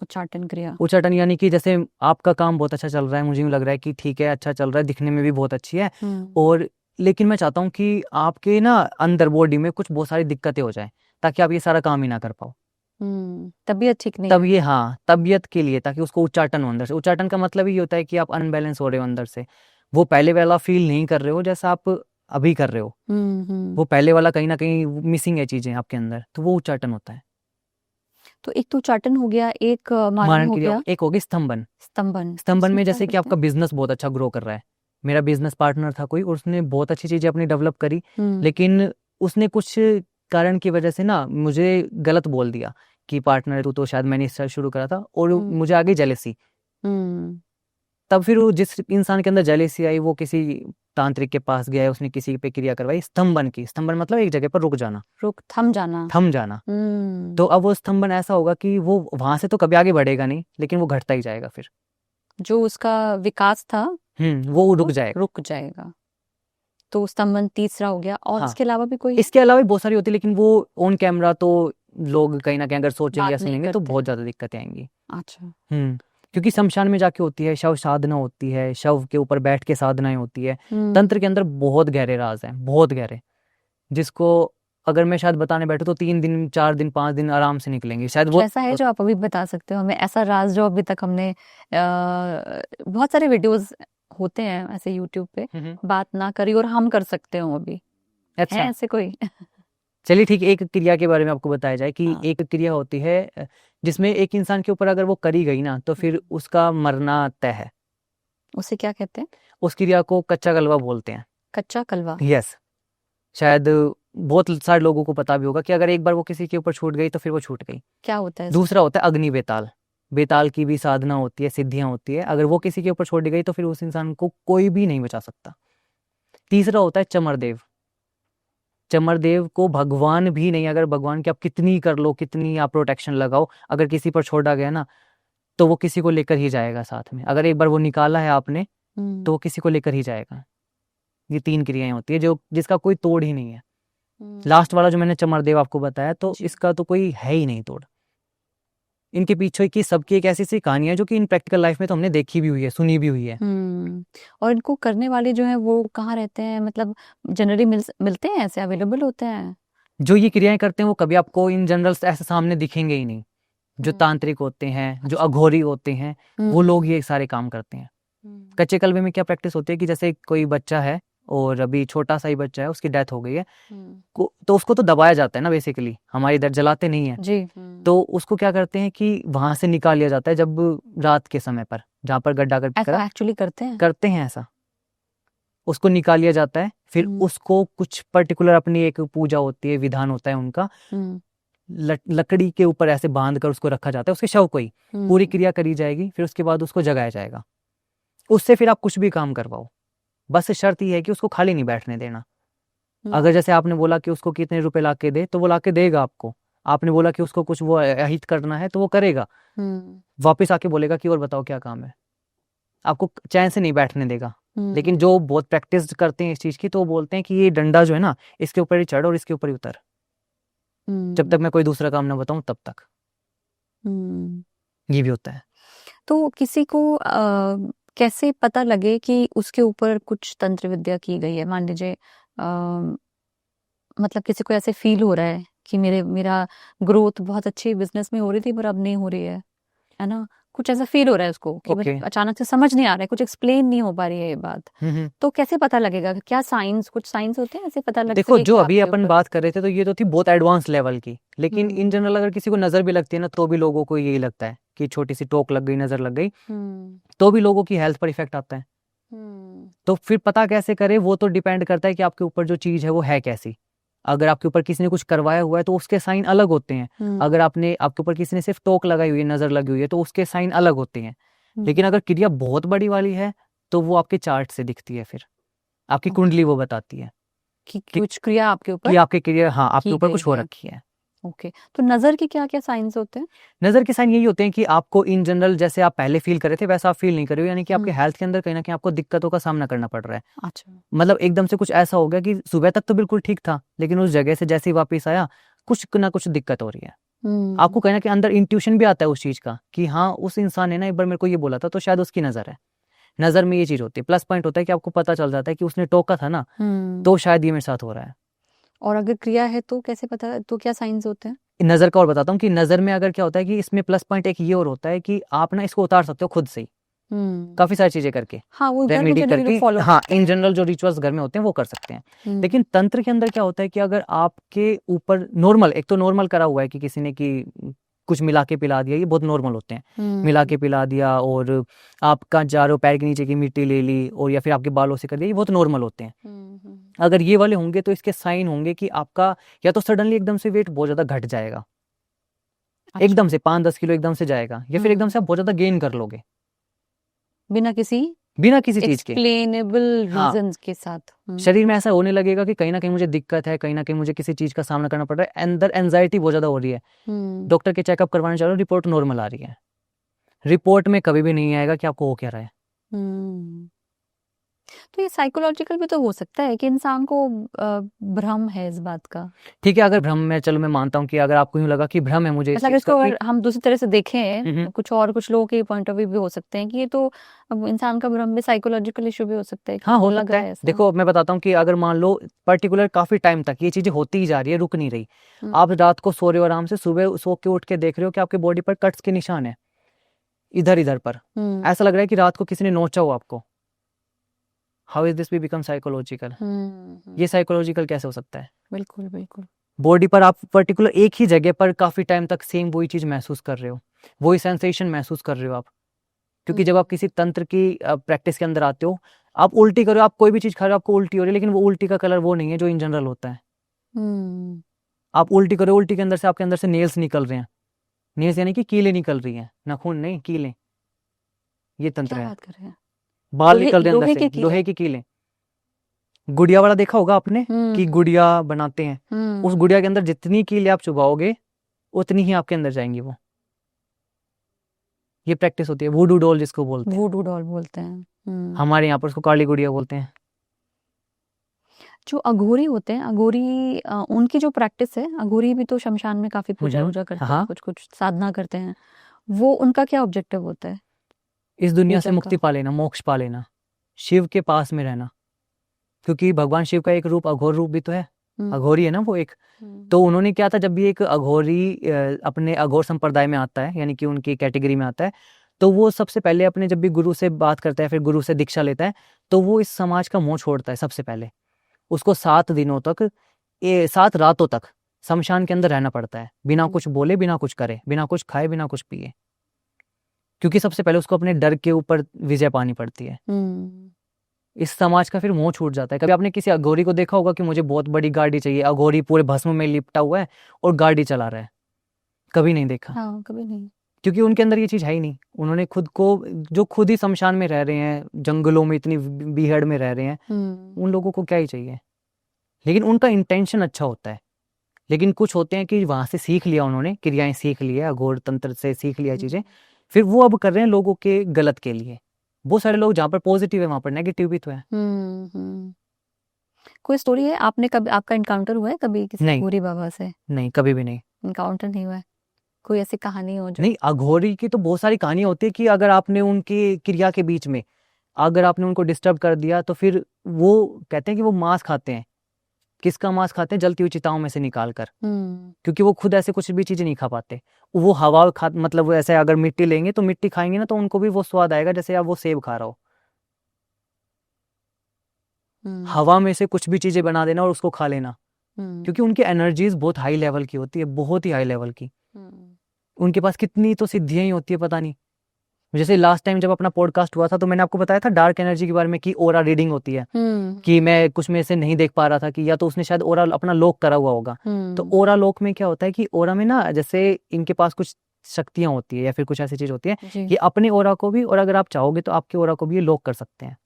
उच्चाटन क्रिया। उच्चाटन यानी कि जैसे आपका काम बहुत अच्छा चल रहा है, मुझे यूं लग रहा है कि ठीक है, अच्छा चल रहा है, दिखने में भी बहुत अच्छी है, और लेकिन मैं चाहता हूँ कि आपके ना अंदर बॉडी में कुछ बहुत सारी दिक्कतें हो जाए, ताकि आप ये सारा काम ही ना कर पाओ। तबीयत ठीक नहीं तब है। ये, हाँ, तबीयत के लिए, ताकि उसको उच्चाटन हो अंदर से। उच्चाटन का मतलब ये होता है कि आप अनबैलेंस हो रहे हो अंदर से, वो पहले वाला फील नहीं कर रहे हो जैसा आप अभी कर रहे हो, वो पहले वाला कहीं ना कहीं मिसिंग है चीजें आपके अंदर, तो वो उच्चाटन होता है। तो एक तो उच्चाटन हो गया, एक मारण मारण हो क्रिया, गया, एक होगी स्तंभन। स्तंभन। स्तंभन इसमें में क्या जैसे कि करते आपका बिजनेस बहुत अच्छा ग्रो कर रहा है, मेरा बिजनेस पार्टनर था कोई, और उसने बहुत अच्छी चीजें अपनी डेवलप करी, लेकिन उसने कुछ कारण की वजह से ना मुझे गलत बोल दिया कि पार्टनर है तू, तो शायद मैंने इससे शुरू करा था, और मुझे आ गई जेलेसी। तब फिर वो जिस इंसान के अंदर जेलेसी आई, वो किसी तांत्रिक के पास गया, उसने किसी पे क्रिया करवाई, स्तंभन की। स्तंभन मतलब एक जगह पर रुक जाना, थम जाना। थम जाना। तो अब वो स्तंभन ऐसा होगा कि वो वहां से तो कभी आगे बढ़ेगा नहीं, लेकिन वो घटता ही जाएगा, फिर जो उसका विकास था वो रुक जाएगा। रुक जाएगा। तो स्तंभन तीसरा हो गया, और हाँ। इसके अलावा भी कोई इसके अलावा भी बहुत सारी होती है, लेकिन वो ऑन कैमरा तो लोग कहीं ना कहीं अगर सोचेंगे बात या नहीं सुनेंगे तो करते? बहुत ज्यादा दिक्कतें आएंगी। अच्छा। क्योंकि शमशान में जाके होती है, शव साधना होती है, शव के ऊपर बैठ के साधनाएं होती है। तंत्र के अंदर बहुत गहरे राज हैं, बहुत गहरे, जिसको अगर मैं शायद बताने बैठूं तो 3 दिन 4 दिन 5 दिन आराम से निकलेंगे शायद कुछ वो। ऐसा है जो आप अभी बता सकते हो हमें, ऐसा राज जो अभी तक हमने बहुत सारे वीडियोस होते हैं ऐसे यूट्यूब पे, बात ना करी और हम कर सकते हो अभी, है अच्छा, ऐसे कोई? चलिए ठीक है, एक क्रिया के बारे में आपको बताया जाए कि हाँ। एक क्रिया होती है जिसमें एक इंसान के ऊपर अगर वो करी गई ना तो फिर उसका मरना तय है। उसे क्या कहते हैं? उस क्रिया को कच्चा कलवा बोलते हैं। कच्चा कलवा? यस, शायद बहुत सारे लोगों को पता भी होगा कि अगर एक बार वो किसी के ऊपर छूट गई तो फिर वो छूट गई। क्या होता है इसमें? दूसरा होता है अग्नि बेताल। बेताल की भी साधना होती है, सिद्धियां होती है, अगर वो किसी के ऊपर छोड़ गई तो फिर उस इंसान को कोई भी नहीं बचा सकता। तीसरा होता है चमरदेव। चमरदेव को भगवान भी नहीं, अगर भगवान की आप कितनी कर लो, कितनी आप प्रोटेक्शन लगाओ, अगर किसी पर छोड़ा गया ना तो वो किसी को लेकर ही जाएगा साथ में। अगर एक बार वो निकाला है आपने तो वो किसी को लेकर ही जाएगा। ये 3 क्रियाएं होती है जो जिसका कोई तोड़ ही नहीं है। लास्ट वाला जो मैंने चमरदेव आपको बताया तो जी। इसका तो कोई है ही नहीं तोड़। इनके पीछे की सबकी एक ऐसी सी कहानी है जो कि इन प्रैक्टिकल लाइफ में तो हमने देखी भी हुई है, सुनी भी हुई है। और इनको करने वाले जो है वो कहाँ रहते हैं, मतलब जनरली मिलते हैं, ऐसे अवेलेबल होते हैं? जो ये क्रियाएं करते हैं वो कभी आपको इन जनरल ऐसे सामने दिखेंगे ही नहीं। जो हम्म। तांत्रिक होते हैं, जो अच्छा। अघोरी होते हैं, वो हम्म। लोग ये सारे काम करते हैं। कच्चे कलवे में क्या प्रैक्टिस होती है कि जैसे कोई बच्चा है और अभी छोटा सा ही बच्चा है, उसकी डेथ हो गई है, तो उसको तो दबाया जाता है ना, बेसिकली हमारी इधर जलाते नहीं है। जी। तो उसको क्या करते हैं कि वहां से निकाल लिया जाता है जब रात के समय पर, जहाँ पर गड्ढा ऐसा करा एक्चुअली करते हैं? करते हैं ऐसा, उसको निकाल लिया जाता है। फिर उसको कुछ पर्टिकुलर अपनी एक पूजा होती है, विधान होता है उनका, लकड़ी के ऊपर ऐसे बांध कर उसको रखा जाता है, उसके शव को ही पूरी क्रिया करी जाएगी, फिर उसके बाद उसको जगाया जाएगा। उससे फिर आप कुछ भी काम करवाओ, बस शर्त ये है कि उसको खाली नहीं बैठने देना। अगर जैसे आपने बोला कि उसको कितने रुपए ला के दे तो वो ला के देगा आपको, आपने बोला कि उसको कुछ वो अहित करना है तो वो करेगा, वापस आके बोलेगा कि और बताओ क्या काम है, आपको चैन से नहीं बैठने देगा। लेकिन जो बहुत प्रैक्टिस करते हैं इस चीज की तो वो बोलते हैं कि ये डंडा जो है ना, इसके ऊपर ही चढ़ और इसके ऊपर ही उतर, जब तक मैं कोई दूसरा काम ना बताऊं तब तक। ये भी होता है। तो किसी को कैसे पता लगे कि उसके ऊपर कुछ तंत्र विद्या की गई है? मान लीजिए मतलब किसी को ऐसे फील हो रहा है कि मेरा ग्रोथ बहुत अच्छी बिजनेस में हो रही थी पर अब नहीं हो रही है ना, कुछ ऐसा फील हो रहा है उसको कि Okay. अचानक से समझ नहीं आ रहा है, कुछ एक्सप्लेन नहीं हो पा रही है ये बात, तो कैसे पता लगेगा? क्या साइंस, कुछ साइंस होते हैं ऐसे पता लग देखो, सके जो कि अभी आपके अपन ऊपर? बात कर रहे थे तो ये तो थी बहुत एडवांस लेवल की, लेकिन इन जनरल अगर किसी को नजर भी लगती है ना तो भी लोगों को यही लगता है कि छोटी सी टोक लग गई, नजर लग गई, तो भी लोगों की हेल्थ पर इफेक्ट आता है। तो फिर पता कैसे करे, वो तो डिपेंड करता है कि आपके ऊपर जो चीज है वो है कैसी। अगर आपके ऊपर किसी ने कुछ करवाया हुआ है तो उसके साइन अलग होते हैं। अगर आपके ऊपर किसी ने सिर्फ टोक लगाई हुई है, नजर लगी हुई है, तो उसके साइन अलग होते हैं। लेकिन अगर क्रिया बहुत बड़ी वाली है तो वो आपके चार्ट से दिखती है, फिर आपकी कुंडली वो बताती है कि कुछ क्रिया आपके कि ऊपर आपके क्रिया, हाँ, आपके की ऊपर गई कुछ हो है। रखी है। ओके, तो नजर के क्या क्या साइंस होते हैं? नजर के साइन यही होते हैं कि आपको इन जनरल जैसे आप पहले फील कर रहे थे वैसा आप फील नहीं कर रहे हो, यानी कि आपके हेल्थ के अंदर कहीं ना कहीं आपको दिक्कतों का सामना करना पड़ रहा है। अच्छा। मतलब एकदम से कुछ ऐसा हो गया कि सुबह तक तो बिल्कुल ठीक था, लेकिन उस जगह से जैसे ही वापस आया कुछ ना कुछ दिक्कत हो रही है। आपको कहीं ना कहीं अंदर इंट्यूशन भी आता है उस चीज का कि हाँ, उस इंसान ने ना एक बार मेरे को ये बोला था, तो शायद उसकी नजर है। नजर में ये चीज होती है। प्लस पॉइंट होता है कि आपको पता चल जाता है कि उसने टोका था ना, तो शायद ये मेरे साथ हो रहा है। और अगर क्रिया है तो कैसे पता, तो क्या साइंस होते हैं? नजर का और बताता हूँ कि नजर में अगर क्या होता है कि इसमें प्लस पॉइंट एक ये और होता है कि आप ना इसको उतार सकते हो खुद से ही, काफी सारी चीजें करके, हाँ, वो घर में रेमेडी जनरली करके। लोग फॉलो हाँ, करते इन हैं। जनरल जो रिचुअल्स घर में होते हैं वो कर सकते हैं। लेकिन तंत्र के अंदर क्या होता है कि अगर आपके ऊपर नॉर्मल, एक तो नॉर्मल करा हुआ है कि किसी ने कि कुछ मिला के पिला दिया, ये बहुत नॉर्मल होते हैं। मिला के पिला दिया और आपका चारों पैर के नीचे की मिट्टी ले ली और या फिर आपके बालों से कर दिया, ये बहुत नॉर्मल होते हैं। अगर ये वाले होंगे तो इसके साइन होंगे कि आपका या तो सडनली एकदम से वेट बहुत ज्यादा घट जाएगा, एकदम से 5-10 किलो एकदम से जाएगा, या फिर एकदम से आप बहुत ज्यादा गेन कर लोगे बिना किसी चीज के, एक्सप्लेनेबल हाँ, रीजंस के साथ। शरीर में ऐसा होने लगेगा कि कहीं ना कहीं मुझे दिक्कत है, कहीं ना कहीं मुझे किसी चीज का सामना करना पड़ रहा है, अंदर एंजाइटी बहुत ज्यादा हो रही है। डॉक्टर के चेकअप करवाने चलो, रिपोर्ट नॉर्मल आ रही है, रिपोर्ट में कभी भी नहीं आएगा कि आपको हो क्या रहा है। तो ये साइकोलॉजिकल भी तो हो सकता है कि इंसान को भ्रम है इस बात का। ठीक है, अगर भ्रम में, चलो मैं मानता हूँ कि अगर आपको यूँ लगा कि भ्रम है मुझे इस मतलब अगर चीज़ का इसको कि अगर हम दूसरी तरह से देखें, हम्म, कुछ लोगों के पॉइंट ऑफ व्यू भी हो सकते हैं कि ये तो अब इंसान का भ्रम भी साइकोलॉजिकल इशू भी हो सकता है कि हाँ हो लग सकता रहा है। है ऐसा। देखो मैं बताता हूँ कि अगर मान लो पर्टिकुलर काफ़ी टाइम तक ये चीज़ें होती ही जा रही है, रुक नहीं रही, हम्म, आप रात को सो रहे हो आराम से, सुबह सो के उठ के देख रहे हो कि आपके बॉडी पर कट्स के निशान है इधर इधर पर, हम्म, ऐसा लग रहा है कि रात को किसी ने नोचा हो आपको। How is this be become psychological? ये साइकोलॉजिकल कैसे हो सकता है? बिल्कुल बिल्कुल। बॉडी पर आप पर्टिकुलर एक ही जगह पर काफ़ी टाइम तक सेम वही चीज़ महसूस कर रहे हो, वही सेंसेशन महसूस कर रहे हो आप। क्योंकि जब आप किसी तंत्र की प्रैक्टिस के अंदर आते हो, आप उल्टी करो, आप कोई भी चीज़ खा रहे हो आपको उल्टी हो रही है, लेकिन वो उल्टी का कलर वो नहीं है जो इन जनरल होता है। हम्म, आप उल्टी करो, उल्टी के अंदर से आपके अंदर से नेल्स निकल रहे हैं, नेल्स यानी कि कीलें निकल रही हैं, नाखून नहीं कीलें, ये तंत्र क्या है। बात कर रहे हैं? बाल निकल रहे हैं अंदर लोहे से, के कीले? लोहे की कीलें। गुड़िया वाला देखा होगा आपने कि हम्म, गुड़िया बनाते हैं, उस हम्म, गुड़िया के अंदर जितनी कीलें आप चुभाओगे उतनी ही आपके अंदर जाएंगी वो। ये प्रैक्टिस होती है, वूडू डॉल जिसको बोलते हैं, वूडू डॉल बोलते हैं। हमारे यहाँ पर उसको काली गुड़िया बोलते हैं। जो अघोरी होते हैं, अघोरी उनकी जो प्रैक्टिस है, अघोरी भी तो शमशान में काफी पूजा वूजा करते हैं, हाँ, कुछ कुछ साधना करते हैं। वो उनका क्या ऑब्जेक्टिव होता है इस दुनिया से पूजन मुक्ति का? पा लेना, मोक्ष पा लेना, शिव के पास में रहना। क्योंकि भगवान शिव का एक रूप अघोर रूप भी तो है, हम्म, अघोरी है ना वो एक। तो उन्होंने क्या था, जब भी एक अघोरी अपने अघोर संप्रदाय में आता है, यानी कि उनकी कैटेगरी में आता है, तो वो सबसे पहले अपने जब भी गुरु से बात करता है, फिर गुरु से दीक्षा लेता है, तो वो इस समाज का मोह छोड़ता है सबसे पहले। उसको 7 दिनों तक, 7 रातों तक शमशान के अंदर रहना पड़ता है, बिना कुछ बोले, बिना कुछ करे, बिना कुछ खाए, बिना कुछ पिए। क्योंकि सबसे पहले उसको अपने डर के ऊपर विजय पानी पड़ती है। इस समाज का फिर मोह छूट जाता है। कभी आपने किसी अघोरी को देखा होगा कि मुझे बहुत बड़ी गाड़ी चाहिए, अघोरी पूरे भस्म में लिपटा हुआ है और गाड़ी चला रहा है? कभी नहीं देखा। हाँ, कभी नहीं। क्योंकि उनके अंदर ये चीज़ है ही नहीं। उन्होंने खुद को, जो खुद ही शमशान में रह रहे हैं, जंगलों में इतनी बीहड़ में रह रहे हैं, उन लोगों को क्या ही चाहिए। लेकिन उनका इंटेंशन अच्छा होता है। लेकिन कुछ होते हैं कि वहाँ से सीख लिया उन्होंने, क्रियाएं सीख ली है, अघोर तंत्र से सीख लिया चीज़ें, फिर वो अब कर रहे हैं लोगों के गलत के लिए। बहुत सारे लोग जहाँ पर पॉजिटिव है वहाँ पर नेगेटिव भी तो है। कोई स्टोरी है, आपने कभी, आपका इनकाउंटर हुआ है कभी किसी नहीं, अघोरी बाबा से? नहीं, कभी भी नहीं। इनकाउंटर नहीं हुआ है? कोई ऐसी कहानी हो जो? नहीं, अघोरी की तो बहुत सारी कहानियां होती है कि अगर आपने उनकी क्रिया के बीच में, अगर आपने उनको डिस्टर्ब कर दिया, तो फिर वो कहते हैं कि वो मांस खाते हैं। किसका मांस खाते हैं? जलती हुई चिताओं में से निकाल कर। क्योंकि वो खुद ऐसे कुछ भी चीजें नहीं खा पाते। वो हवा खा, मतलब वो ऐसे अगर मिट्टी लेंगे तो मिट्टी खाएंगे ना, तो उनको भी वो स्वाद आएगा जैसे आप वो सेब खा रहा हो। हवा में से कुछ भी चीजें बना देना और उसको खा लेना। क्योंकि उनकी एनर्जीज बहुत हाई लेवल की होती है, बहुत ही हाई लेवल की। उनके पास कितनी तो सिद्धियां ही होती है, पता नहीं। जैसे लास्ट टाइम जब अपना पॉडकास्ट हुआ था, तो मैंने आपको बताया था डार्क एनर्जी के बारे में कि ओरा रीडिंग होती है, कि मैं कुछ में से नहीं देख पा रहा था, कि या तो उसने शायद ओरा अपना लॉक करा हुआ होगा। तो ओरा लॉक में क्या होता है कि ओरा में ना, जैसे इनके पास कुछ शक्तियां होती है या फिर कुछ ऐसी चीज होती है कि अपने ओरा को भी, और अगर आप चाहोगे तो आपके ओरा को भी ये लॉक कर सकते हैं,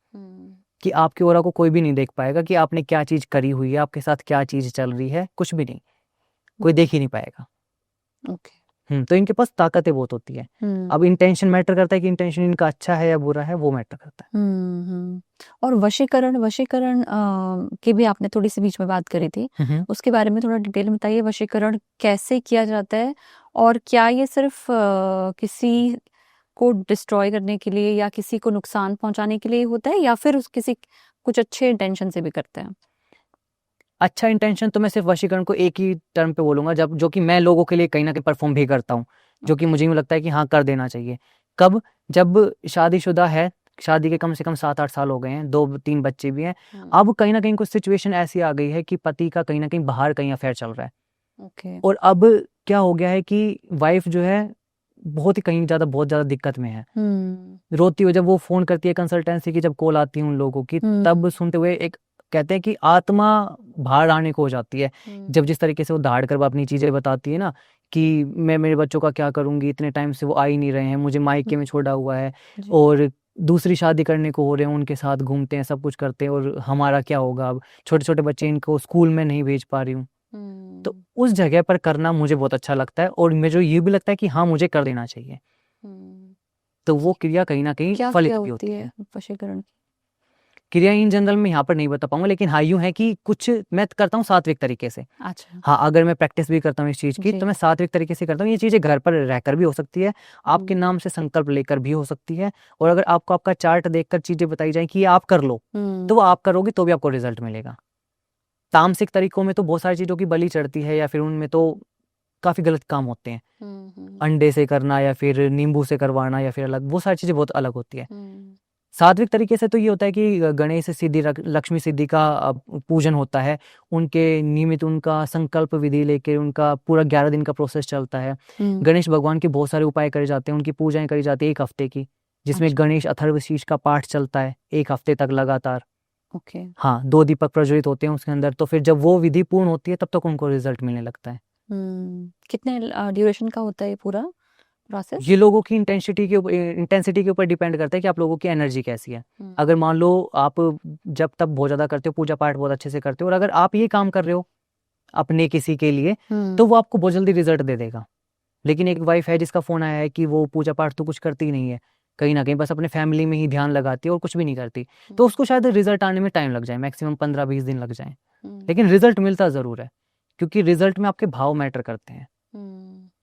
कि आपके ओरा को कोई भी नहीं देख पाएगा कि आपने क्या चीज करी हुई है, आपके साथ क्या चीज चल रही है, कुछ भी नहीं, कोई देख ही नहीं पाएगा। तो इनके पास ताकतें बहुत होती है। अब इंटेंशन मैटर करता है कि इंटेंशन इनका अच्छा है या बुरा है, वो मैटर करता है। और वशीकरण, वशीकरण की भी आपने थोड़ी सी बीच में बात करी थी, उसके बारे में थोड़ा डिटेल में बताइए। वशीकरण कैसे किया जाता है, और क्या ये सिर्फ किसी को डिस्ट्रॉय करने के लिए या किसी को नुकसान पहुंचाने के लिए होता है, या फिर उस किसी कुछ अच्छे इंटेंशन से भी करते हैं? अच्छा इंटेंशन तो मैं सिर्फ वशीकरण को एक ही टर्म पे बोलूंगा, जब जो कि मैं लोगों के लिए कहीं ना कहीं परफॉर्म भी करता हूँ, जो कि मुझे यूँ लगता है कि हाँ कर देना चाहिए। कब? जब शादीशुदा है, शादी के कम से कम 7-8 साल हो गए हैं, 2-3 बच्चे भी हैं, अब कहीं ना कहीं कुछ सिचुएशन ऐसी आ गई है कि पति का कहीं ना कहीं बाहर कहीं अफेयर चल रहा है। और अब क्या हो गया है कि वाइफ जो है बहुत ही कहीं ज्यादा, बहुत ज्यादा दिक्कत में है, रोती हुई। जब वो फोन करती है कंसल्टेंसी की, जब कॉल आती है उन लोगों की, तब सुनते हुए एक कहते हैं कि आत्मा बाहर आने को हो जाती है। जब जिस तरीके से वो दहाड़ कर वो अपनी चीजें बताती है ना, कि मैं मेरे बच्चों का क्या करूंगी, इतने टाइम से वो आ ही नहीं रहे हैं, मुझे मायके में छोड़ा हुआ है, और दूसरी शादी करने को हो रहे हैं, उनके साथ घूमते हैं, सब कुछ करते हैं, और हमारा क्या होगा अब, छोटे छोटे बच्चे, इनको स्कूल में नहीं भेज पा रही हूँ। तो उस जगह पर करना मुझे बहुत अच्छा लगता है, और मुझे ये भी लगता है कि हाँ मुझे कर देना चाहिए। तो वो क्रिया कहीं ना कहीं क्या फलित क्या भी होती होती है है। वशीकरण की? क्रिया इन जनरल में यहाँ पर नहीं बता पाऊंगा, लेकिन हाँ यूं है कि कुछ मैं करता हूँ सात्विक तरीके से। अच्छा। हाँ, अगर मैं प्रैक्टिस भी करता हूँ इस चीज़ की जी। तो मैं सात्विक तरीके से करता हूँ। ये चीज़ें घर पर रहकर भी हो सकती है, आपके नाम से संकल्प लेकर भी हो सकती है, और अगर आपको आपका चार्ट देखकर चीज़ें बताई जाए कि ये आप कर लो, तो वो आप करोगे तो भी आपको रिजल्ट मिलेगा। तामसिक तरीकों में तो बहुत सारी चीज़ों की बलि चढ़ती है, या फिर उनमें तो काफ़ी गलत काम होते हैं। अंडे से करना या फिर नींबू से करवाना या फिर अलग, वो सारी चीज़ें बहुत अलग होती है। सात्विक तरीके से तो ये होता है कि गणेश सिद्धि, लक्ष्मी सिद्धि का पूजन होता है, उनके नियमित उनका संकल्प विधि लेके उनका पूरा 11 दिन का प्रोसेस चलता है। गणेश भगवान के बहुत सारे उपाय करे जाते हैं, उनकी पूजाएं करी जाती है 1 हफ्ते की, जिसमें अच्छा। गणेश अथर्वशीष का पाठ चलता है 1 हफ्ते तक लगातार। ओके। हाँ, 2 दीपक प्रज्वलित होते हैं उसके अंदर, तो फिर जब वो विधि पूर्ण होती है तब तक उनको रिजल्ट मिलने लगता है। कितने ड्यूरेशन का होता है ये पूरा प्रोसेस? ये लोगों की इंटेंसिटी के ऊपर डिपेंड करता है कि आप लोगों की एनर्जी कैसी है। अगर मान लो आप जब तब बहुत ज़्यादा करते हो, पूजा पाठ बहुत अच्छे से करते हो, और अगर आप ये काम कर रहे हो अपने किसी के लिए, तो वो आपको बहुत जल्दी रिजल्ट दे देगा। लेकिन एक वाइफ है जिसका फ़ोन आया है कि वो पूजा पाठ तो कुछ करती ही नहीं है, कहीं ना कहीं बस अपने फैमिली में ही ध्यान लगाती है और कुछ भी नहीं करती, तो उसको शायद रिजल्ट आने में टाइम लग जाए, मैक्सिमम 15-20 दिन लग जाए, लेकिन रिजल्ट मिलता ज़रूर है, क्योंकि रिजल्ट में आपके भाव मैटर करते हैं।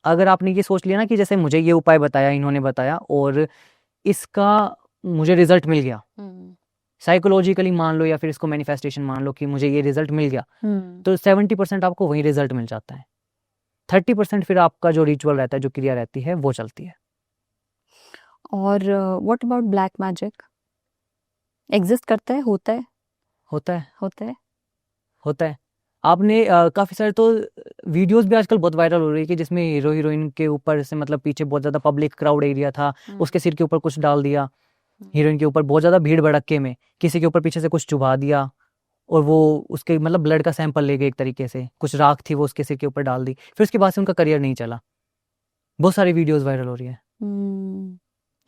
अगर आपने ये सोच लिया ना कि जैसे मुझे ये उपाय बताया, इन्होंने बताया और इसका मुझे रिजल्ट मिल गया, साइकोलॉजिकली मान लो या फिर इसको मैनिफेस्टेशन मान लो कि मुझे ये रिजल्ट मिल गया, तो 70% आपको वही रिजल्ट मिल जाता है। 30% फिर आपका जो रिचुअल रहता है, जो क्रिया रहती है, वो चलती है। और what about black magic? Exist करता है? होता है? होता है, होता है। होता है। आपने काफ़ी सारे तो वीडियोस भी आजकल बहुत वायरल हो रही है कि जिसमें हीरो हीरोइन के ऊपर से, मतलब पीछे बहुत ज़्यादा पब्लिक क्राउड एरिया था, उसके सिर के ऊपर कुछ डाल दिया, हीरोइन के ऊपर बहुत ज़्यादा भीड़ भड़क्के में किसी के ऊपर पीछे से कुछ चुभा दिया, और वो उसके मतलब ब्लड का सैंपल ले गए, एक तरीके से कुछ राख थी वो उसके सिर के ऊपर डाल दी, फिर उसके बाद से उनका करियर नहीं चला। बहुत सारी वीडियोस वायरल हो रही है।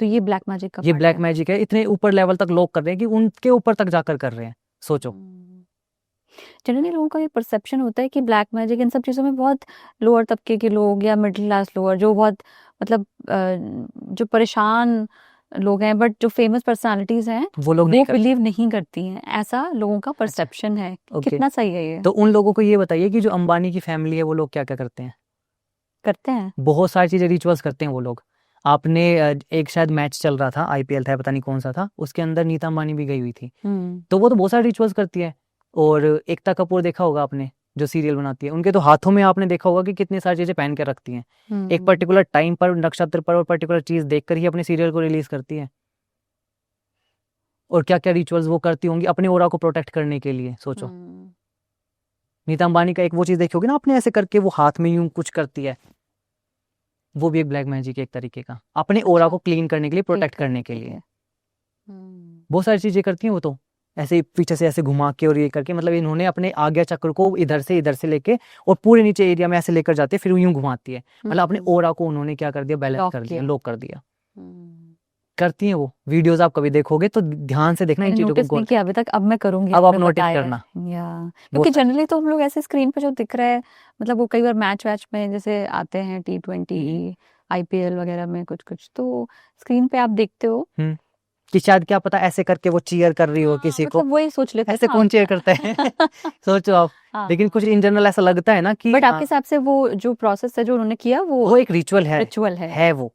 तो ये ब्लैक मैजिक का ये पार्ट ब्लैक है। मैजिक है, इतने ऊपर लेवल तक लोग कर रहे हैं कि उनके ऊपर तक जाकर कर रहे हैं, सोचो। जनरली लोगों का ये परसेप्शन होता है कि ब्लैक मैजिक इन सब चीज़ों में बहुत लोअर तबके के लोग या मिडिल क्लास लोअर, जो बहुत मतलब जो परेशान लोग हैं, बट जो फेमस पर्सनालिटीज हैं वो लोग नहीं वो बिलीव नहीं करती हैं, ऐसा लोगों का परसेप्शन है। ओके। कितना सही है ये? तो उन लोगों को ये बताइए कि जो अंबानी की फैमिली है वो लोग क्या क्या करते हैं। करते हैं। बहुत सारी चीज़ें रिचुअल्स करते हैं वो लोग। आपने एक शायद मैच चल रहा था, आईपीएल था, पता नहीं कौन सा था, उसके अंदर नीता अंबानी भी गई हुई थी, तो वो तो बहुत सारे रिचुअल्स करती है। और एकता कपूर देखा होगा आपने, जो सीरियल बनाती है, उनके तो हाथों में आपने देखा होगा कि कितनी सारी चीज़ें पहन के रखती हैं, एक पर्टिकुलर टाइम पर, नक्षत्र पर और पर्टिकुलर चीज़ देखकर ही अपने सीरियल को रिलीज करती है। और क्या क्या रिचुअल्स वो करती होंगी अपने ओरा को प्रोटेक्ट करने के लिए, सोचो। नीता अंबानी का एक वो चीज़ देखी होगी ना आपने, ऐसे करके वो हाथ में यूं कुछ करती है, वो भी एक ब्लैक मैजिक है एक तरीके का, अपने ओरा को क्लीन करने के लिए, प्रोटेक्ट करने के लिए। बहुत सारी चीज़ें करती हैं वो तो, ऐसे पीछे से ऐसे घुमा के और ये करके, मतलब इन्होंने अपने आज्ञा चक्र को इधर से लेके और पूरे नीचे एरिया में ऐसे लेकर जाते हैं, फिर यूं घुमाती है, मतलब अपने ओरा को उन्होंने क्या कर दिया, बैलेंस कर दिया, लॉक कर दिया। करती हैं वो वीडियोस, आप कभी देखोगे तो ध्यान से देखना इन चीजों को। नोटिस नहीं किया अभी तक, अब मैं करूंगी। अब आप आपने नोटिस बताया करना। या क्योंकि जनरली तो हम लोग ऐसे स्क्रीन पे जो दिख रहा है, मतलब वो कई बार मैच वैच में जैसे आते हैं T20 आईपीएल वगैरह में कुछ कुछ, तो स्क्रीन पे आप देखते हो कि शायद क्या पता ऐसे करके वो चीयर कर रही हो किसी को, मतलब वही सोच लेते हैं ऐसे ना कौन आप। चीयर करता है सोचो आप। लेकिन कुछ इन जनरल ऐसा लगता है ना कि बट आपके हिसाब से वो जो प्रोसेस है जो उन्होंने किया वो एक रिचुअल है, है वो।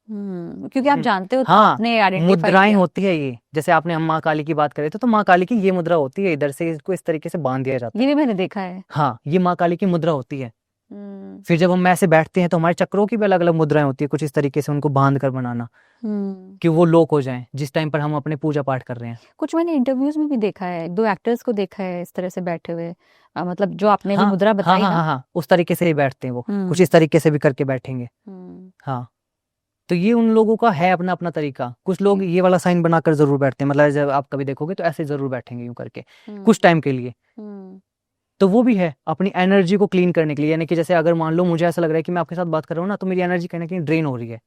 क्योंकि आप जानते हो तो हाँ, आपने आइडेंटिफाई मुद्राएं किया। होती है ये, जैसे आपने हम माँ काली की बात करें तो माँ काली की ये मुद्रा होती है, इधर से इसको इस तरीके से बांध दिया जाता है। ये भी मैंने देखा है। हाँ, ये माँ काली की मुद्रा होती है। फिर जब हम ऐसे बैठते हैं तो हमारे चक्रों की भी अलग अलग मुद्राएं होती है, कुछ इस तरीके से उनको बांध कर बनाना कि वो लोक हो जाएं जिस टाइम पर हम अपने पूजा पाठ कर रहे हैं। कुछ मैंने इंटरव्यूज में भी देखा है, 2 एक्टर्स को देखा है इस तरह से बैठे हुए, मतलब जो आपने भी मुद्रा बताई ना। हाँ, उस तरीके से ही बैठते हैं वो, कुछ इस तरीके से भी करके बैठेंगे। हाँ, तो ये उन लोगों का है अपना अपना तरीका। कुछ लोग ये वाला साइन बनाकर जरूर बैठते हैं, मतलब जब आप कभी देखोगे तो ऐसे जरूर बैठेंगे यूं करके कुछ टाइम के लिए। तो वो भी है अपनी एनर्जी को क्लीन करने के लिए, यानी कि जैसे अगर मान लो मुझे ऐसा लग रहा है कि मैं आपके साथ बात कर रहा हूँ ना, तो मेरी एनर्जी कहीं ना कहीं ड्रेन हो रही है,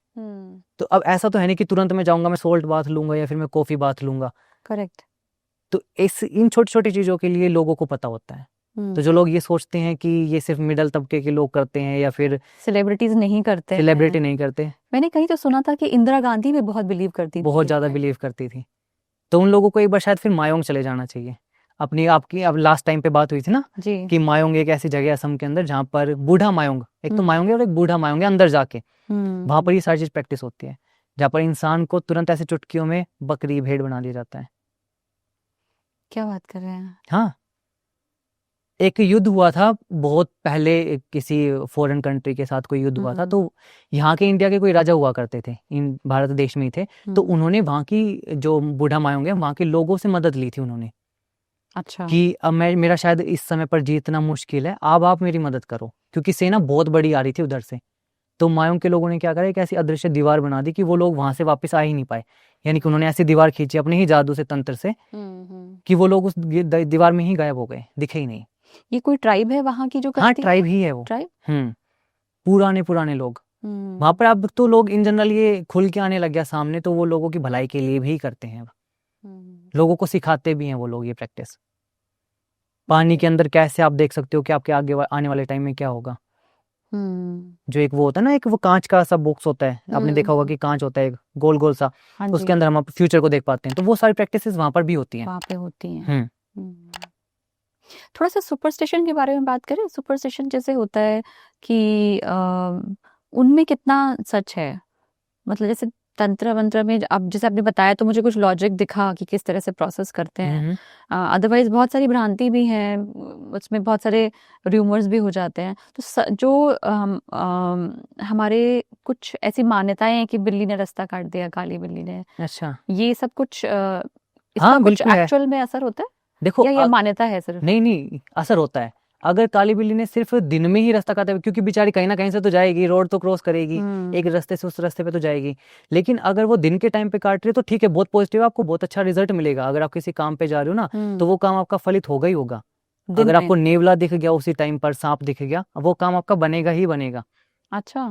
तो अब ऐसा तो है नहीं कि तुरंत मैं जाऊंगा, मैं सोल्ट बाथ लूंगा या फिर मैं कॉफी बाथ लूंगा। करेक्ट। तो इन छोटी छोटी चीजों के लिए लोगों को पता होता है। तो जो लोग ये सोचते हैं कि ये सिर्फ मिडिल तबके के लोग करते हैं या फिर सेलिब्रिटीज नहीं करते हैं। सेलिब्रिटी नहीं करते। मैंने कहीं तो सुना था कि इंदिरा गांधी भी बहुत बिलीव करती थी, बहुत ज्यादा बिलीव करती थी। तो उन लोगों को एक बार शायद फिर मायोंग चले जाना चाहिए। अपनी आपकी अब लास्ट टाइम पे बात हुई थी ना जी। कि मायोंग एक ऐसी जगह है असम के अंदर जहाँ पर बूढ़ा मायोंग, एक तो मायोंग है और एक बूढ़ा मायोंग है, अंदर जाके वहां पर ये सारी चीज प्रैक्टिस होती है, जहाँ पर इंसान को तुरंत ऐसे चुटकियों में बकरी भेड़ बना लिया जाता है। क्या बात कर रहे हैं? हाँ, एक युद्ध हुआ था बहुत पहले, किसी फॉरेन कंट्री के साथ कोई युद्ध हुआ था, तो यहाँ के इंडिया के कोई राजा हुआ करते थे, इन भारत देश में ही थे, तो उन्होंने वहाँ की जो बूढ़ा मायोंग है वहाँ के लोगों से मदद ली थी उन्होंने, अच्छा। कि अब मेरा शायद इस समय पर जीतना मुश्किल है, अब आप मेरी मदद करो, क्योंकि सेना बहुत बड़ी आ रही थी उधर से। तो मायोंग के लोगों ने क्या करा, एक ऐसी अदृश्य दीवार बना दी कि वो लोग वहां से वापस आ ही नहीं पाए, यानी कि उन्होंने ऐसी दीवार खींची अपने ही जादू से, तंत्र से, कि वो लोग उस दीवार में ही गायब हो गए, दिखे ही नहीं। ये कोई ट्राइब है वहाँ की जो हाँ, करती है? ट्राइब ही है वो। ट्राइब? पुराने लोग वहां पर। अब तो लोग इन जनरल ये खुल के आने लग गया सामने, तो वो लोगों की भलाई के लिए भी करते हैं, लोगों को सिखाते भी हैं वो लोग ये प्रैक्टिस। पानी के अंदर कैसे आप देख सकते हो कि आपके आगे आने वाले टाइम में क्या होगा। जो एक वो होता है ना, एक वो कांच का सा बॉक्स होता है, आपने देखा होगा कि कांच होता है एक गोल गोल सा, हाँ उसके जी। अंदर हम फ्यूचर को देख पाते हैं, तो वो सारी प्रैक्टिसेस वहां पर भी होती हैं। वहाँ पे होती हैं। थोड़ा सा सुपरस्टिशन के बारे में बात करें। सुपरस्टिशन जैसे होता है कि उनमें कितना सच है? मतलब जैसे तंत्र वंत्र में अब जैसे आपने बताया तो मुझे कुछ लॉजिक दिखा कि किस तरह से प्रोसेस करते हैं। अदरवाइज बहुत सारी भ्रांति भी है, उसमें बहुत सारे र्यूमर्स भी हो जाते हैं। तो जो हमारे कुछ ऐसी मान्यताएं हैं कि बिल्ली ने रास्ता काट दिया, काली बिल्ली ने, अच्छा, ये सब कुछ इसका हाँ कुछ बिल्कुल है। एक्चुअल में असर होता है देखो या ये मान्यता है सिर्फ? नहीं, असर होता है। अगर काली बिल्ली ने सिर्फ दिन में ही रास्ता काटा, क्योंकि बेचारी कहीं ना कहीं से तो जाएगी, रोड तो क्रॉस करेगी, एक रास्ते से उस रास्ते पे तो जाएगी, लेकिन अगर वो दिन के टाइम पे काट रही है तो ठीक है, बहुत पॉजिटिव, आपको बहुत अच्छा रिजल्ट मिलेगा। अगर आप किसी काम पे जा रहे हो ना, तो वो काम आपका फलित होगा ही होगा। अगर आपको नेवला दिख गया उसी टाइम पर, सांप दिख गया, वो काम आपका बनेगा ही बनेगा। अच्छा।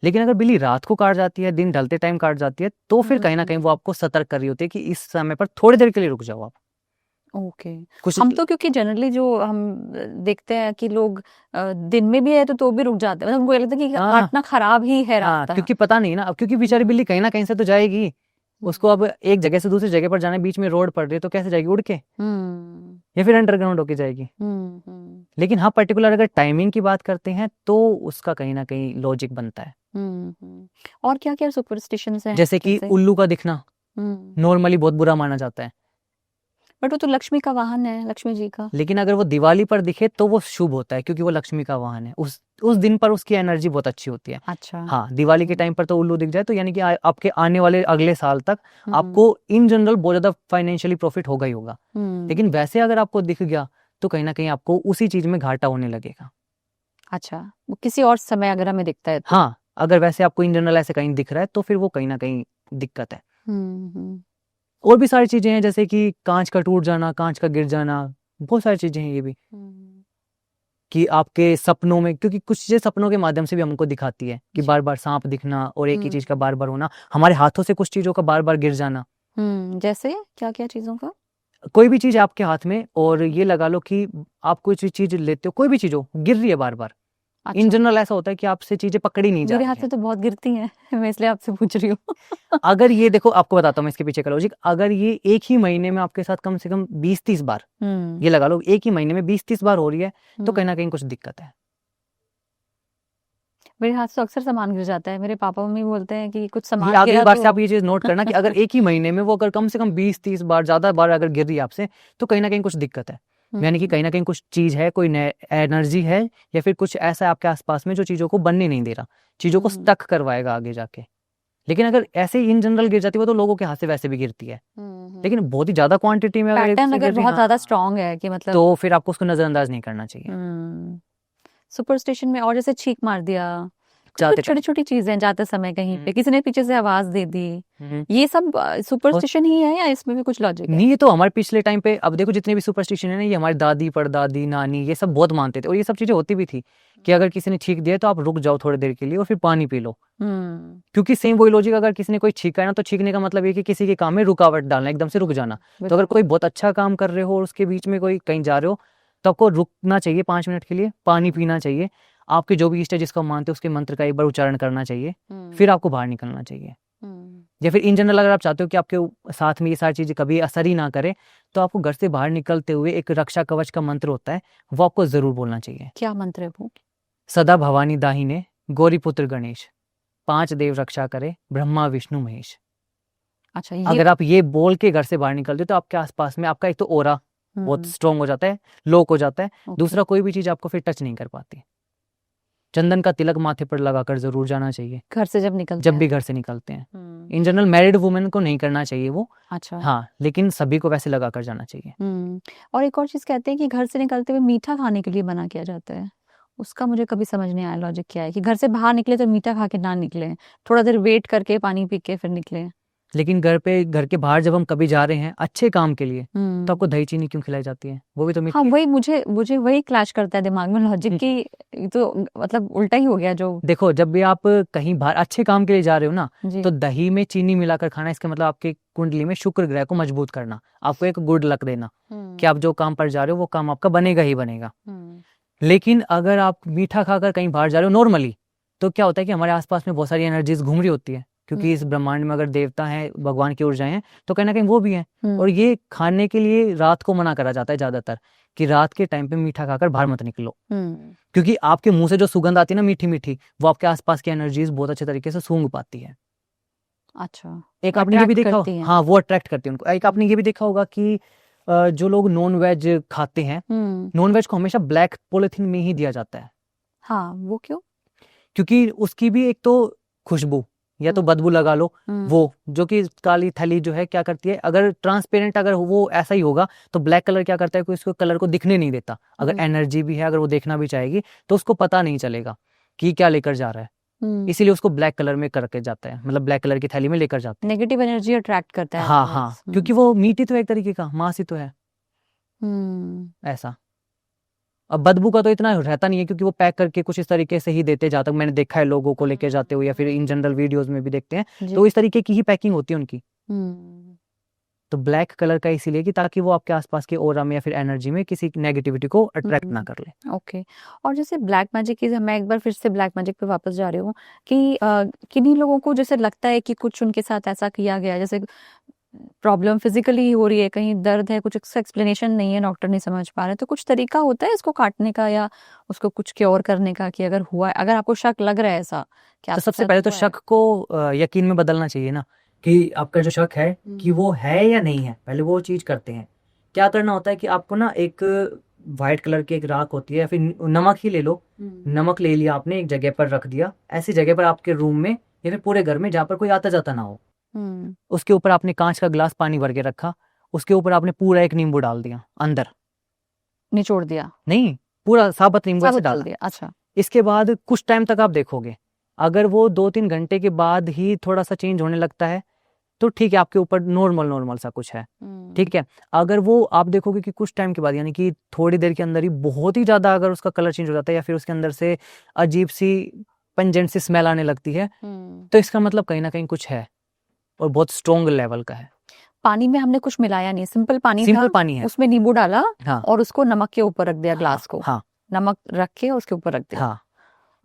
लेकिन अगर बिल्ली रात को काट जाती है, दिन ढलते टाइम काट जाती है, तो फिर कहीं ना कहीं वो आपको सतर्क कर रही होती है कि इस समय पर थोड़ी देर के लिए रुक जाओ आप। ओके। कुछ हम तो क्योंकि जनरली जो हम देखते हैं कि लोग दिन में भी है तो भी रुक जाते हैं, मतलब उनको ये लगता है कि काटना खराब ही है रास्ता। क्योंकि पता नहीं ना, अब क्योंकि बेचारी बिल्ली कहीं ना कहीं से तो जाएगी, उसको अब एक जगह से दूसरी जगह पर जाने, बीच में रोड पड़ रही है तो कैसे जाएगी, उड़ के, या फिर अंडरग्राउंड होके जाएगी। लेकिन हाँ, पर्टिकुलर अगर टाइमिंग की बात करते हैं तो उसका कहीं ना कहीं लॉजिक बनता है। और क्या क्या सुपरस्टिशंस हैं? जैसे कि उल्लू का दिखना नॉर्मली बहुत बुरा माना जाता है, बट वो तो लक्ष्मी का वाहन है, लक्ष्मी जी का। लेकिन अगर वो दिवाली पर दिखे तो वो शुभ होता है, क्योंकि वो लक्ष्मी का वाहन है, उस दिन पर उसकी एनर्जी बहुत अच्छी होती है। अच्छा। हाँ, दिवाली के टाइम पर तो उल्लू दिख जाए तो यानी कि आपके आने वाले अगले साल तक आपको इन जनरल बहुत ज्यादा फाइनेंशियली प्रॉफिट होगा ही होगा। लेकिन वैसे अगर आपको दिख गया तो कहीं ना कहीं आपको उसी चीज में घाटा होने लगेगा। अच्छा, वो किसी और समय अगर हमें दिखता है तो? हाँ, अगर वैसे आपको इन जनरल ऐसे कहीं दिख रहा है तो फिर वो कहीं ना कहीं दिक्कत है। और भी सारी चीजें हैं, जैसे कि कांच का टूट जाना, कांच का गिर जाना, बहुत सारी चीजें हैं ये भी, कि आपके सपनों में, क्योंकि कुछ चीजें सपनों के माध्यम से भी हमको दिखाती है कि बार बार सांप दिखना और एक ही चीज का बार बार होना, हमारे हाथों से कुछ चीजों का बार बार गिर जाना। जैसे क्या क्या चीजों का? कोई भी चीज है आपके हाथ में और ये लगा लो कि आप कोई चीज लेते हो, कोई भी चीज हो, गिर रही है बार बार। अच्छा। इन जनरल ऐसा होता है कि आपसे चीजें पकड़ी नहीं जा मेरे रही हाथ हैं। से तो बहुत गिरती हैं मैं इसलिए आपसे पूछ रही हूँ। अगर ये देखो, आपको बताता हूँ मैं इसके पीछे का लॉजिक, अगर ये एक ही महीने में आपके साथ कम से कम 20-30 बार, ये लगा लो एक ही महीने में 20-30 बार हो रही है, तो कहीं ना कहीं कुछ दिक्कत है। मेरे हाथ से अक्सर सामान गिर जाता है, मेरे पापा मम्मी बोलते हैं कि कुछ सामान आगे गिरा बार तो से आप ये चीज नोट करना कि अगर एक ही महीने में वो अगर कम से कम 20-30 बार, ज्यादा बार अगर गिर रही है आपसे, तो कहीं ना कहीं कुछ दिक्कत है। यानी कि कहीं ना कहीं कुछ चीज है, कोई एनर्जी है, या फिर कुछ ऐसा है आपके आसपास में जो चीजों को बनने नहीं दे रहा, चीजों को स्टक करवाएगा आगे जाके। लेकिन अगर ऐसे ही इन जनरल गिर जाती है, वो तो लोगों के हाथ से वैसे भी गिरती है, लेकिन बहुत ही ज्यादा क्वांटिटी में अगर पैटर्न अगर बहुत ज्यादा स्ट्रांग है कि मतलब, तो फिर आपको उसको नजरअंदाज नहीं करना चाहिए। सुपरस्टिशन में और जैसे छींक मार दिया, जाते छोटी छोटी चीजें, जाते समय कहीं पे किसी ने पीछे से आवाज दे दी, ये सब सुपरस्टिशन ही है या इसमें भी कुछ लॉजिक है? नहीं, ये तो हमारे पिछले टाइम पे, अब देखो जितने भी सुपरस्टिशन है ना, ये हमारी दादी परदादी नानी ये सब बहुत मानते थे, और ये सब चीजें होती भी थी कि अगर किसी ने छींक दिया तो आप रुक जाओ थोड़ी देर के लिए और फिर पानी पी लो। क्योंकि सेम वही लॉजिक, अगर किसी ने कोई छींका है ना, तो छींकने का मतलब ये कि किसी के काम में रुकावट डालना, एकदम से रुक जाना। तो अगर कोई बहुत अच्छा काम कर रहे हो और उसके बीच में कोई कहीं जा रहे हो, तो आपको रुकना चाहिए 5 मिनट के लिए, पानी पीना चाहिए, आपके जो भी इष्ट है जिसको मानते हो उसके मंत्र का एक बार उच्चारण करना चाहिए, फिर आपको बाहर निकलना चाहिए। या फिर इन जनरल अगर आप चाहते हो कि आपके साथ में ये सारी चीजें कभी असर ही ना करे, तो आपको घर से बाहर निकलते हुए एक रक्षा कवच का मंत्र होता है, वो आपको जरूर बोलना चाहिए। क्या मंत्र है वो? सदा भवानी दाहिने गौरी पुत्र गणेश, 5 देव रक्षा करे ब्रह्मा विष्णु महेश। अच्छा, ये अगर आप ये बोल के घर से बाहर निकलते हो तो आपके आसपास में आपका एक तो ऑरा बहुत स्ट्रॉन्ग हो जाता है, लॉक हो जाता है, दूसरा कोई भी चीज आपको फिर टच नहीं कर पाती। चंदन का तिलक माथे पर लगाकर जरूर जाना चाहिए घर से जब भी घर से निकलते हैं। इन जनरल मैरिड वुमेन को नहीं करना चाहिए वो, अच्छा। हाँ, लेकिन सभी को वैसे लगाकर जाना चाहिए। और एक और चीज कहते हैं कि घर से निकलते हुए मीठा खाने के लिए मना किया जाता है, उसका मुझे कभी समझ नहीं आया लॉजिक क्या है कि घर से बाहर निकले तो मीठा खा के ना निकले, थोड़ा देर वेट करके पानी पी के फिर निकले। लेकिन घर के बाहर जब हम कभी जा रहे हैं अच्छे काम के लिए, तो आपको दही चीनी क्यों खिलाई जाती है? वो भी तो मीठी हाँ, है। वही मुझे वही क्लैश करता है दिमाग में लॉजिक की, ये तो मतलब उल्टा ही हो गया जो। देखो, जब भी आप कहीं बाहर अच्छे काम के लिए जा रहे हो ना, जी। तो दही में चीनी मिलाकर खाना, इसका मतलब आपके कुंडली में शुक्र ग्रह को मजबूत करना, आपको एक गुड लक देना कि आप जो काम पर जा रहे हो वो काम आपका बनेगा ही बनेगा। लेकिन अगर आप मीठा खाकर कहीं बाहर जा रहे हो नॉर्मली, तो क्या होता है कि हमारे आसपास में बहुत सारी एनर्जीज घूम रही होती है, क्योंकि इस ब्रह्मांड में अगर देवता हैं, भगवान की ऊर्जाएं हैं, तो कहीं ना कहीं वो भी हैं। और ये खाने के लिए रात को मना करा जाता है ज्यादातर, कि रात के टाइम पे मीठा खाकर बाहर मत निकलो, क्योंकि आपके मुंह से जो सुगंध आती है ना मीठी मीठी, वो आपके आसपास की एनर्जीज बहुत अच्छे तरीके से सूंघ पाती है। अच्छा, एक आपने ये भी देखा, हाँ, वो अट्रैक्ट करती है उनको। एक आपने ये भी देखा होगा कि जो लोग नॉन वेज खाते हैं, नॉन वेज को हमेशा ब्लैक पॉलिथीन में ही दिया जाता है। हाँ, वो क्यों? क्योंकि उसकी भी एक तो खुशबू या तो बदबू लगा लो, वो जो कि काली थैली जो है क्या करती है, अगर ट्रांसपेरेंट अगर वो ऐसा ही होगा तो ब्लैक कलर क्या करता है कि उसको कलर को दिखने नहीं देता। अगर एनर्जी भी है, अगर वो देखना भी चाहेगी तो उसको पता नहीं चलेगा कि क्या लेकर जा रहा है, इसीलिए उसको ब्लैक कलर में करके जाता है, मतलब ब्लैक कलर की थैली में लेकर जाता है। नेगेटिव एनर्जी अट्रैक्ट करता है। हाँ हाँ, क्योंकि वो मीट ही तो एक तरीके का मांस ही तो है ऐसा। अब बदबू का तो इतना रहता नहीं है, क्योंकि वो पैक करके कुछ इस तरीके से ही देते, जहाँ तक मैंने देखा है लोगों को लेके जाते हुए, या फिर इन जनरल वीडियोस में भी देखते हैं, तो इस तरीके की ही पैकिंग होती है उनकी। तो ब्लैक कलर का इसीलिए कि ताकि वो आपके आसपास के ऑरा में या फिर एनर्जी में किसी नेगेटिविटी को अट्रैक्ट ना कर ले। ओके। और जैसे ब्लैक मैजिक की, मैं एक बार फिर से ब्लैक मैजिक पे वापस जा रही हूँ कि किन्हीं लोगों को जैसे लगता है कि कुछ उनके साथ ऐसा किया गया, जैसे प्रॉब्लम फिजिकली हो रही है, कहीं दर्द है, कुछ इसका एक्सप्लेनेशन नहीं है, डॉक्टर नहीं समझ पा रहे, तो कुछ तरीका होता है इसको काटने का या उसको कुछ क्योर करने का, कि अगर हुआ, अगर आपको शक लग रहा है ऐसा कि तो सबसे पहले तो शक को यकीन में बदलना चाहिए ना, कि आपका जो शक है कि वो है या नहीं है, पहले वो चीज करते हैं। क्या करना होता है कि आपको ना एक व्हाइट कलर की एक राख होती है, या फिर नमक ही ले लो, नमक ले लिया आपने, एक जगह पर रख दिया, ऐसी जगह पर आपके रूम में या फिर पूरे घर में जहाँ पर कोई आता जाता ना हो, उसके ऊपर आपने कांच का ग्लास पानी भर के रखा, उसके ऊपर आपने पूरा एक नींबू डाल दिया, अंदर निचोड़ दिया, नहीं, पूरा साबुत नींबू ऐसे डाल दिया। अच्छा। इसके बाद कुछ टाइम तक आप देखोगे, अगर वो 2-3 घंटे के बाद ही थोड़ा सा चेंज होने लगता है तो ठीक है, आपके ऊपर नॉर्मल सा कुछ है, ठीक है। अगर वो आप देखोगे कि कुछ टाइम के बाद, यानी कि थोड़ी देर के अंदर ही बहुत ही ज्यादा अगर उसका कलर चेंज हो जाता है, या फिर उसके अंदर से अजीब सी पंजेंट सी स्मेल आने लगती है, तो इसका मतलब कहीं ना कहीं कुछ है और बहुत स्ट्रॉन्ग लेवल का है। पानी में हमने कुछ मिलाया नहीं, सिंपल पानी है, उसमें नींबू डाला, हाँ, और उसको नमक के ऊपर रख दिया, ग्लास को, हाँ, नमक रख के उसके ऊपर रख दिया। हाँ।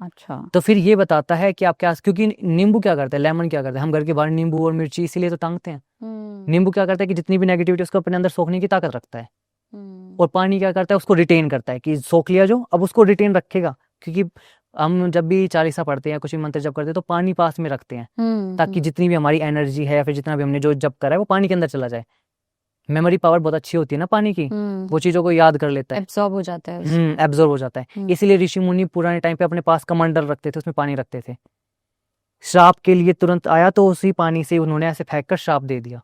अच्छा, तो फिर ये बताता है कि आप क्या, क्योंकि नींबू क्या करता है, लेमन क्या करता है, हम घर के बाहर नींबू और मिर्ची इसीलिए तो टांगते हैं। नींबू क्या करता है कि जितनी भी नेगेटिविटी उसको अपने अंदर सोखने की ताकत रखता है, और पानी क्या करता है, उसको रिटेन करता है, कि सोख लिया जो, अब उसको रिटेन रखेगा, क्योंकि हम जब भी चालीसा पढ़ते हैं, कुछ भी मंत्र जप करते हैं, तो पानी पास में रखते हैं, ताकि जितनी भी हमारी एनर्जी है या फिर जितना भी हमने जो जप करा है वो पानी के अंदर चला जाए। मेमोरी पावर बहुत अच्छी होती है ना पानी की, वो चीजों को याद कर लेता है, एब्जॉर्ब हो जाता है, एब्जॉर्ब हो जाता है। इसीलिए ऋषि मुनि पुराने टाइम पे अपने पास कमंडल रखते थे, उसमें पानी रखते थे। श्राप के लिए तुरंत आया तो उसी पानी से उन्होंने ऐसे फेंक कर श्राप दे दिया,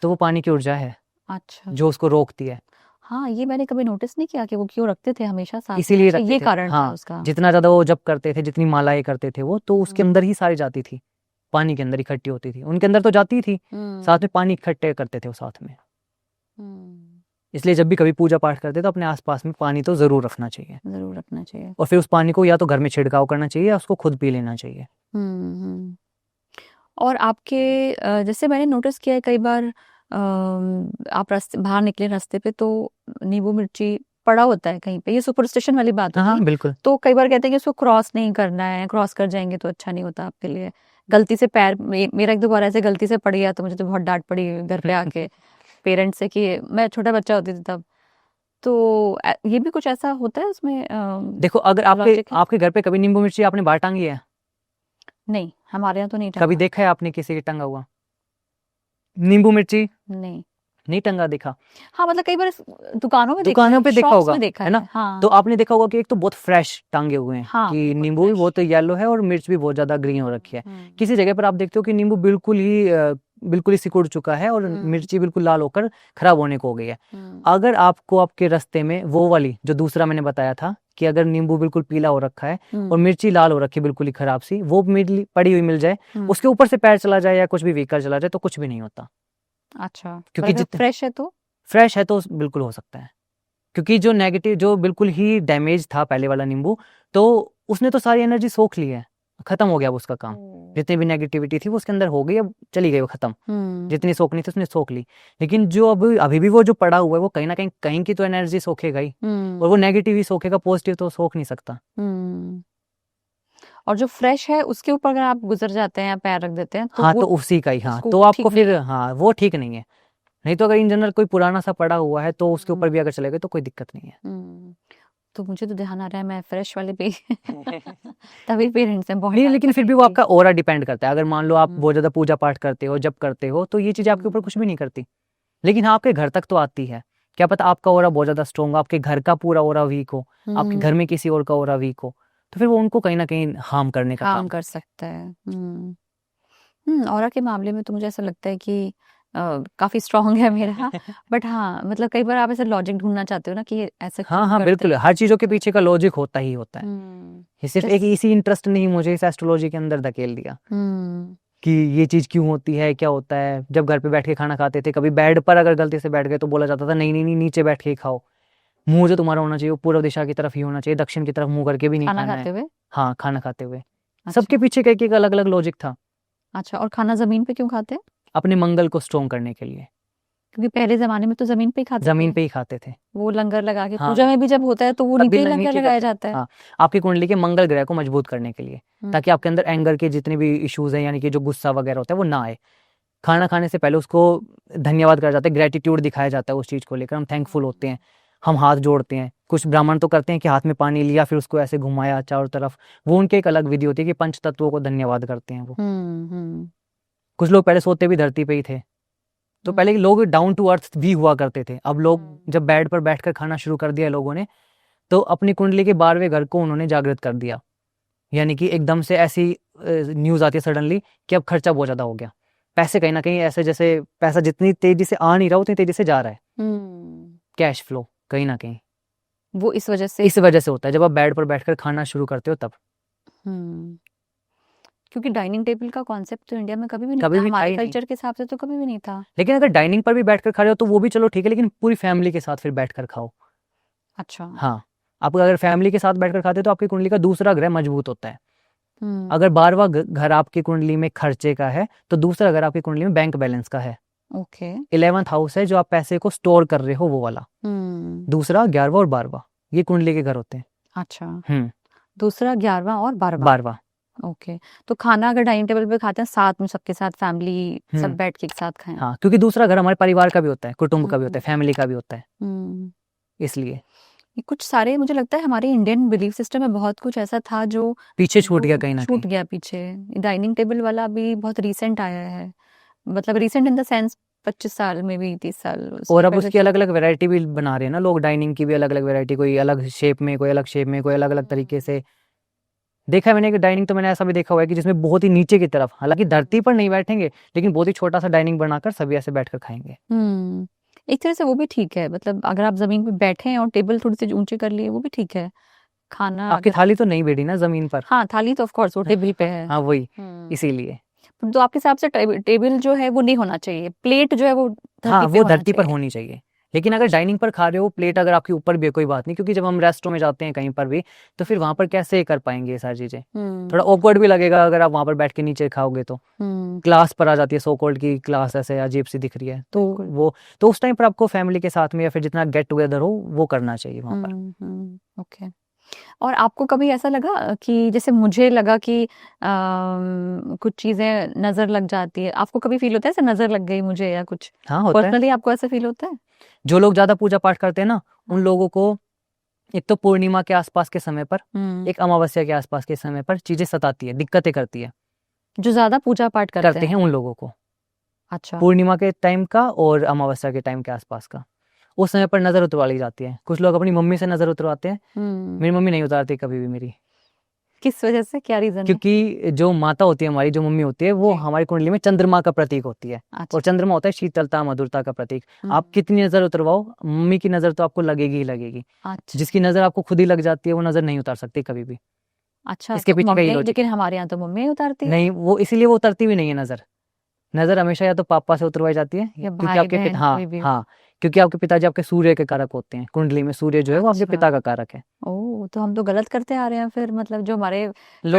तो वो पानी की ऊर्जा है, अच्छा, जो उसको रोकती है। हाँ, ये मैंने कभी नोटिस नहीं किया कि वो क्यों रखते थे हमेशा साथ में, इसीलिए अच्छा, ये कारण था हाँ, उसका। जितना ज्यादा वो जप करते थे, जितनी मालाएं करते थे वो, तो उसके अंदर ही सारी जाती थी, पानी के अंदर इकट्ठी होती थी, उनके अंदर तो जाती थी, साथ में पानी इकट्ठे करते थे वो साथ में। इसलिए जब भी कभी पूजा पाठ करते तो अपने आसपास में पानी तो जरूर रखना चाहिए, जरूर रखना चाहिए। और फिर उस पानी को या तो घर में छिड़काव करना चाहिए या उसको खुद पी लेना चाहिए। और आपके जैसे मैंने नोटिस किया है कई बार, आप रास्ते बाहर निकले रास्ते पे तो नींबू मिर्ची पड़ा होता है कहीं पे, ये सुपरस्टिशन वाली बात होती है। हाँ बिल्कुल। तो कई बार कहते हैं कि उसको क्रॉस नहीं करना है, क्रॉस कर जाएंगे तो अच्छा नहीं होता आपके लिए, गलती से पैर मेरा एक दो बार ऐसे गलती से पड़ गया तो मुझे तो बहुत डांट पड़ी घर पे आके पेरेंट्स से कि मैं छोटा बच्चा होती थी तब। तो ये भी कुछ ऐसा होता है उसमें देखो अगर आपके लॉजिक है? आपके घर पे कभी नींबू मिर्ची आपने बाहर टांगी है? नहीं, हमारे यहाँ तो नहीं कभी टंगा। देखा है आपने किसी के टंगा हुआ नींबू मिर्ची? नहीं। नहीं टंगा देखा? हाँ, मतलब कई बार दुकानों में देखा दुकानों है, पे देखा शॉप्स होगा, में देखा है ना? है। हाँ। तो आपने देखा होगा कि एक तो बहुत फ्रेश टांगे हुए हैं हाँ, कि बहुत नींबू भी fresh। बहुत येलो है और मिर्च भी बहुत ज्यादा ग्रीन हो रखी है। किसी जगह पर आप देखते हो कि नींबू बिल्कुल ही सिकुड़ चुका है और मिर्ची बिल्कुल लाल होकर खराब होने को हो गई है। अगर आपको आपके रास्ते में वो वाली जो दूसरा मैंने बताया था कि अगर नींबू बिल्कुल पीला हो रखा है और मिर्ची लाल हो रखी है बिल्कुल ही खराब सी, वो पड़ी हुई मिल जाए, उसके ऊपर से पैर चला जाए या कुछ भी व्हीकल चला जाए तो कुछ भी नहीं होता। अच्छा, क्योंकि अगर जितने फ्रेश है तो? फ्रेश है तो बिल्कुल हो सकता है, क्योंकि जो नेगेटिव जो बिल्कुल ही डैमेज था पहले वाला नींबू, तो उसने तो सारी एनर्जी सोख ली है, खत्म हो गया वो उसका काम। जितनी भी नेगेटिविटी थी वो उसके अंदर हो गई, अब चली गई वो खत्म। जितनी सोखनी थी उसने सोख ली। लेकिन जो अभी भी वो जो पड़ा हुआ है वो कहीं ना कहीं की तो एनर्जी सोखेगा ही, और वो नेगेटिव ही सोखेगा, पॉजिटिव तो सोख नहीं सकता। और जो फ्रेश है उसके ऊपर अगर आप गुजर जाते हैं या पैर रख देते हैं तो हाँ वो तो उसी का ही, हाँ उसको तो आपको ठीक नहीं फिर है। हाँ वो ठीक नहीं है। नहीं तो अगर इन जनरल कोई पुराना सा पड़ा हुआ है तो उसके ऊपर भी अगर चलेगा तो कोई दिक्कत नहीं है। तो मुझे तो ध्यान आ रहा है मैं फ्रेश वाले पे तभी पेरेंट्स हैं बहुत नहीं, डांट लेकिन फिर पड़ी भी वो थी। आपका ऑरा डिपेंड करता है। अगर मान लो आप बहुत ज्यादा पूजा पाठ करते हो, जब करते हो, तो ये चीजें आपके ऊपर कुछ भी नहीं करती। लेकिन हाँ आपके घर तक तो आती है। क्या पता आपका ऑरा बहुत ज्यादा स्ट्रॉन्ग हो, आपके घर का पूरा ऑरा वीक हो, आपके घर में किसी और का ऑरा वीक हो, तो फिर वो उनको कहीं ना कहीं हार्म करने का हार्म काम कर सकता है। ऑरा के मामले में तो मुझे ऐसा लगता है कि काफी स्ट्रांग है मेरा। बट हाँ, मतलब कई बार आप ऐसे लॉजिक ढूंढना चाहते हो ना कि ये ऐसा हाँ क्यों हाँ करते बिल्कुल, हर चीजों के पीछे का लॉजिक होता ही होता है। हम्म ये सिर्फ एक जैसे इसी इंटरेस्ट ने ही मुझे इस एस्ट्रोलॉजी के अंदर धकेल दिया हम्म कि ये चीज क्यों होती है, क्या होता है। जब घर पे बैठ के खाना खाते थे, कभी बेड पर अगर गलती से बैठ गए तो बोला जाता था नहीं नहीं नहीं नीचे बैठ के ही खाओ, मुंह जो तुम्हारा होना चाहिए वो पूर्व दिशा की तरफ ही होना चाहिए, दक्षिण की तरफ मुंह करके भी नहीं खाना खाना खाते है। हुए। हाँ खाना खाते हुए अच्छा। सबके पीछे का एक अलग अलग लॉजिक था। अच्छा, और खाना जमीन पे क्यों खाते हैं? अपने मंगल को स्ट्रॉन्ग करने के लिए क्योंकि पहले जमाने में तो जमीन पे ही खाते जमीन थे। पे ही खाते थे। वो लंगर लगा के हाँ पूजा में भी जब होता है तो वो तब भी नीचे ही लंगर नीचे लगाया करते जाता है। हाँ, आपकी कुंडली के मंगल ग्रह को मजबूत करने के लिए, ताकि आपके अंदर एंगर के जितने भी इश्यूज हैं, यानी कि जो गुस्सा वगैरह होता है वो ना आए। खाना खाने से पहले उसको धन्यवाद करा जाता है, ग्रेटिट्यूड दिखाया जाता है उस चीज को लेकर, हम थैंकफुल होते हैं, हम हाथ जोड़ते हैं। कुछ ब्राह्मण तो करते हैं कि हाथ में पानी लिया फिर उसको ऐसे घुमाया चारों तरफ, वो उनकी एक अलग विधि होती है कि पंच तत्वों को धन्यवाद करते हैं वो। कुछ लोग पहले सोते भी धरती पे ही थे, तो पहले के लोग डाउन टू अर्थ भी हुआ करते थे। अब लोग जब बेड पर बैठकर खाना शुरू कर दिया लोगों ने, तो अपनी कुंडली के 12वें घर को उन्होंने जागृत कर दिया। यानी कि एकदम से ऐसी न्यूज आती है सडनली कि अब खर्चा बहुत ज्यादा हो गया, पैसे कहीं ना कहीं ऐसे जैसे पैसा जितनी तेजी से आ नहीं रहा उतनी तेजी से जा रहा है, कैश फ्लो कहीं ना कहीं वो इस वजह से होता है जब आप बेड पर बैठकर खाना शुरू करते हो तब। क्योंकि डाइनिंग टेबल का कॉन्सेप्ट तो इंडिया में कभी भी नहीं कभी था, भी था हमारे ही नहीं। कल्चर के हिसाब से तो कभी भी नहीं था। लेकिन अगर डाइनिंग पर भी बैठकर खा रहे हो तो वो भी चलो ठीक है, लेकिन पूरी फैमिली के साथ फिर बैठकर खाओ। अच्छा। हाँ, आप अगर फैमिली के साथ बैठकर खाते हो तो आपकी कुंडली का दूसरा ग्रह मजबूत होता है। अगर 12वां घर आपकी कुंडली में खर्चे का है तो दूसरा घर आपकी कुंडली में बैंक बैलेंस का है। ओके। 11th हाउस है जो आप पैसे को स्टोर कर रहे हो वो वाला। दूसरा 11वां और 12वां ये कुंडली के घर होते हैं। अच्छा, दूसरा 11वां और 12वां। 12वां ओके, तो खाना अगर डाइनिंग टेबल पे खाते हैं साथ में सबके साथ फैमिली सब बैठ के एक साथ खाएं। हाँ, क्योंकि दूसरा घर हमारे परिवार का भी होता है, कुटुंब का भी होता है, फैमिली का भी होता है, इसलिए ये कुछ सारे मुझे लगता है हमारे इंडियन बिलीफ सिस्टम में बहुत कुछ ऐसा था जो पीछे छूट गया कहीं ना छूट कहीं। गया पीछे। डाइनिंग टेबल वाला भी बहुत रीसेंट आया है, मतलब रीसेंट इन द सेंस 25 साल में भी 30 साल और अब उसकी अलग अलग वैरायटी भी बना रहे हैं ना लोग, डाइनिंग की भी अलग अलग वैरायटी, कोई अलग शेप में, कोई अलग शेप में, कोई अलग अलग तरीके से। देखा है मैंने कि डाइनिंग तो मैंने ऐसा भी देखा हुआ है कि जिसमें बहुत ही नीचे की तरफ, हालांकि धरती पर नहीं बैठेंगे लेकिन बहुत ही छोटा सा डाइनिंग बनाकर सभी ऐसे बैठकर खाएंगे। एक तरह से वो भी ठीक है, मतलब अगर आप जमीन पे बैठे हैं और टेबल थोड़ी सी ऊंची कर लिए वो भी ठीक है। खाना आपकी थाली तो नहीं बैठी ना जमीन पर। हाँ, थाली तो ऑफ कोर्स वो टेबल पे है। हाँ वही, इसीलिए तो आपके हिसाब से टेबल जो है वो नहीं होना चाहिए, प्लेट जो है वो हाँ वो धरती पर होनी चाहिए। लेकिन अगर डाइनिंग पर खा रहे हो, प्लेट अगर आपके ऊपर भी है कोई बात नहीं, क्योंकि जब हम रेस्टोरेंट में जाते हैं कहीं पर भी तो फिर वहां पर कैसे कर पाएंगे ये सारी चीजें, थोड़ा ऑकवर्ड भी लगेगा अगर आप वहां पर बैठ के नीचे खाओगे तो। क्लास पर आ जाती है, सो कॉल्ड की क्लास ऐसे अजीब सी दिख रही है, तो वो उस टाइम पर आपको फैमिली के साथ में या फिर जितना गेट टुगेदर हो वो करना चाहिए वहां पर। ओके। और आपको कभी ऐसा लगा कि जैसे मुझे लगा कि कुछ चीजें नजर लग जाती है, आपको कभी फील होता है ऐसे नजर लग गई मुझे या कुछ? हाँ, होता है। पर्सनली आपको ऐसा फील होता है? जो लोग ज़्यादा पूजा पाठ करते हैं ना, उन लोगों को एक तो पूर्णिमा के आसपास के समय पर, एक अमावस्या के आसपास के समय पर चीज़ें सताती है, दिक्कतें करती है, जो ज्यादा पूजा पाठ करते हैं उन लोगों को। अच्छा। पूर्णिमा के टाइम का और अमावस्या के टाइम के आसपास का, उस समय पर नज़र उतरवा ली जाती है। कुछ लोग अपनी मम्मी से नज़र उतरवाते हैं, मेरी मम्मी नहीं उतारती कभी भी मेरी। किस वजह से, क्या रीजन है? क्योंकि जो माता होती है हमारी, जो मम्मी होती है, वो जी। हमारी कुंडली में चंद्रमा का प्रतीक होती है। अच्छा। और चंद्रमा होता है शीतलता, मधुरता का प्रतीक। आप कितनी नज़र उतरवाओ, मम्मी की नज़र तो आपको लगेगी ही लगेगी। अच्छा। जिसकी नज़र आपको खुद ही लग जाती है, वो नज़र नहीं उतार सकती कभी भी। अच्छा, इसके तो पीछे का ये मम्मी, लॉजिक लेकिन है। हमारे यहाँ तो मम्मी उतारती है। नहीं, वो इसीलिए वो उतरती भी नहीं है नज़र। नज़र हमेशा या तो पापा से उतरवाई जाती है, या क्योंकि भाई आपके बहन पिता, हाँ कोई भी। हाँ, क्योंकि आपके पिताजी आपके सूर्य के कारक होते हैं। कुंडली में सूर्य जो है वो आपके अच्छा। पिता का कारक है। ओह, तो हम तो गलत करते आ रहे हैं फिर, मतलब जो हमारे लोगों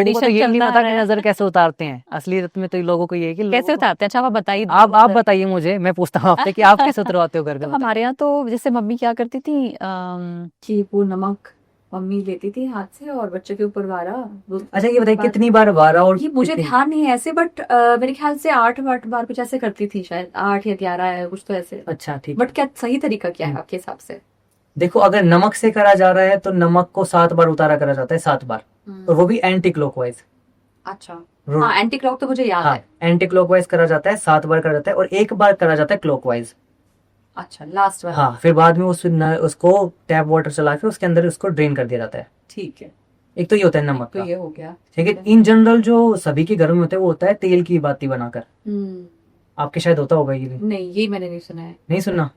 को तो ट्रेडिशन ये नहीं चलता आ पता रहा कि है। नज़र कैसे उतारते हैं। असलियत में तो लोगों को ये है कि कैसे लोगों को, उतारते हैं? अच्छा, आप बताइए। आप बताइए मुझे, मैं पूछता हूँ आपसे कि आप कैसे उतरवाते हो घर तो में, हमारे यहाँ तो जैसे मम्मी क्या करती थी कि वो नमक मम्मी लेती थी हाथ से और बच्चे के ऊपर वारा। अच्छा ये बताइए कितनी बार वारा, और ये मुझे ध्यान नहीं है ऐसे, बट मेरे ख्याल से 8 बार कुछ ऐसे करती थी, शायद 8 या 11 है कुछ तो ऐसे। अच्छा ठीक। बट क्या सही तरीका क्या है आपके हिसाब से? देखो, अगर नमक से करा जा रहा है तो नमक को 7 बार उतारा करा जाता है, 7 बार, और वो भी एंटी क्लॉकवाइज। अच्छा। हाँ, एंटी क्लॉक तो मुझे याद हाँ, है। एंटी क्लॉकवाइज करा जाता है, 7 बार करा जाता है, और 1 बार करा जाता है क्लॉकवाइज। अच्छा, लास्ट वाला। हाँ, फिर बाद में उसको टैप वाटर चला के उसके अंदर उसको ड्रेन कर दिया जाता है। ठीक है। एक तो ये होता है नमक तो का। ये हो गया। ठीक है, इन जनरल जो सभी के घरों में होता है वो होता है तेल की बाती बनाकर। आपके शायद होता होगा ये भी। नहीं, ये मैंने नहीं सुना है। नहीं सुना?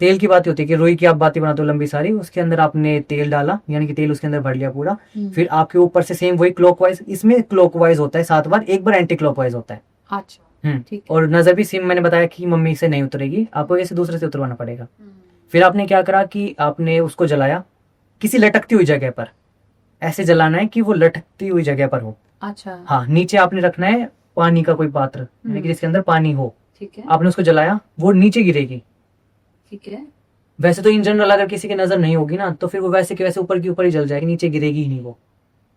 तेल की बात होती है कि रुई की आप बाती बनाते हो लंबी सारी, उसके अंदर आपने तेल डाला, यानी कि तेल उसके अंदर भर लिया पूरा, फिर आपके ऊपर से सेम वही क्लॉकवाइज, इसमें क्लॉकवाइज होता है 7 बार, 1 बार एंटी क्लॉकवाइज होता है। अच्छा, ठीक है। और नजर भी सेम मैंने बताया कि मम्मी से नहीं उतरेगी, आपको जैसे दूसरे से उतरवाना पड़ेगा। फिर आपने क्या करा कि आपने उसको जलाया किसी लटकती हुई जगह पर। ऐसे जलाना है कि वो लटकती हुई जगह पर हो। अच्छा। हाँ, नीचे आपने रखना है पानी का कोई पात्र, यानी कि जिसके अंदर पानी हो। ठीक है। आपने उसको जलाया, वो नीचे गिरेगी। ठीक है। वैसे तो इन जनरल अगर किसी की नजर नहीं होगी ना, तो फिर वो वैसे के वैसे ऊपर की ऊपर ही जल जाएगी, नीचे गिरेगी ही नहीं वो।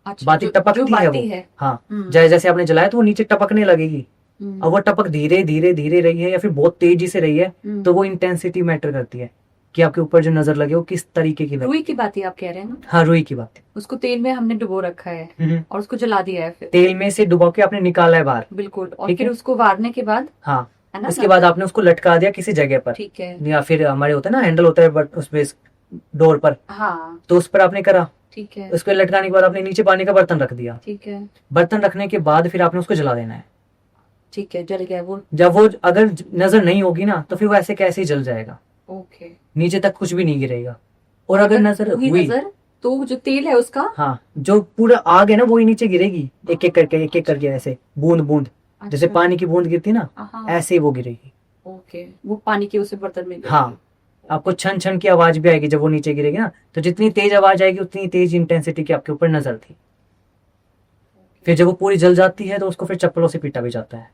अच्छा, बाती टपकती है वो। हाँ, जैसे जैसे आपने जलाया तो वो नीचे टपकने लगेगी। अब वो टपक धीरे धीरे धीरे रही है या फिर बहुत तेजी से रही है, तो वो इंटेंसिटी मैटर करती है कि आपके ऊपर जो नजर लगे वो किस तरीके की लगे। रुई की बात ही आप कह रहे हैं ना? हाँ, रुई की बात। उसको तेल में हमने डुबो रखा है और उसको जला दिया है, फिर तेल में से डुबो के आपने निकाला है बाहर। बिल्कुल। और ठीक फिर है। उसको वारने के बाद, हाँ, है ना, उसके बाद आपने उसको लटका दिया किसी जगह पर। ठीक है। या फिर हमारे होता है ना हैंडल होता है बट उसमें डोर पर, हाँ, तो उस पर आपने करा। ठीक है। उसको लटकाने के बाद आपने नीचे पानी का बर्तन रख दिया। ठीक है। बर्तन रखने के बाद फिर आपने उसको जला देना है। ठीक है, जल गया वो। जब वो अगर नजर नहीं होगी ना, तो फिर वो ऐसे कैसे ही जल जाएगा, ओके। नीचे तक कुछ भी नहीं गिरेगा। और अगर नजर हुई हुई, नजर, तो जो तेल है उसका, हाँ, जो पूरा आग है ना वो ही नीचे गिरेगी, एक एक करके, एक एक करके, ऐसे बूंद बूंद, जैसे पानी की बूंद गिरती ना, हाँ, ऐसे ही वो गिरेगी। ओके। वो पानी के उसे बर्तन में गिरेगी। हाँ, आपको छन छन की आवाज भी आएगी जब वो नीचे गिरेगी ना, तो जितनी तेज आवाज आएगी उतनी तेज इंटेंसिटी की आपके ऊपर नजर थी। फिर जब वो पूरी जल जाती है तो उसको फिर चप्पलों से पीटा भी जाता है।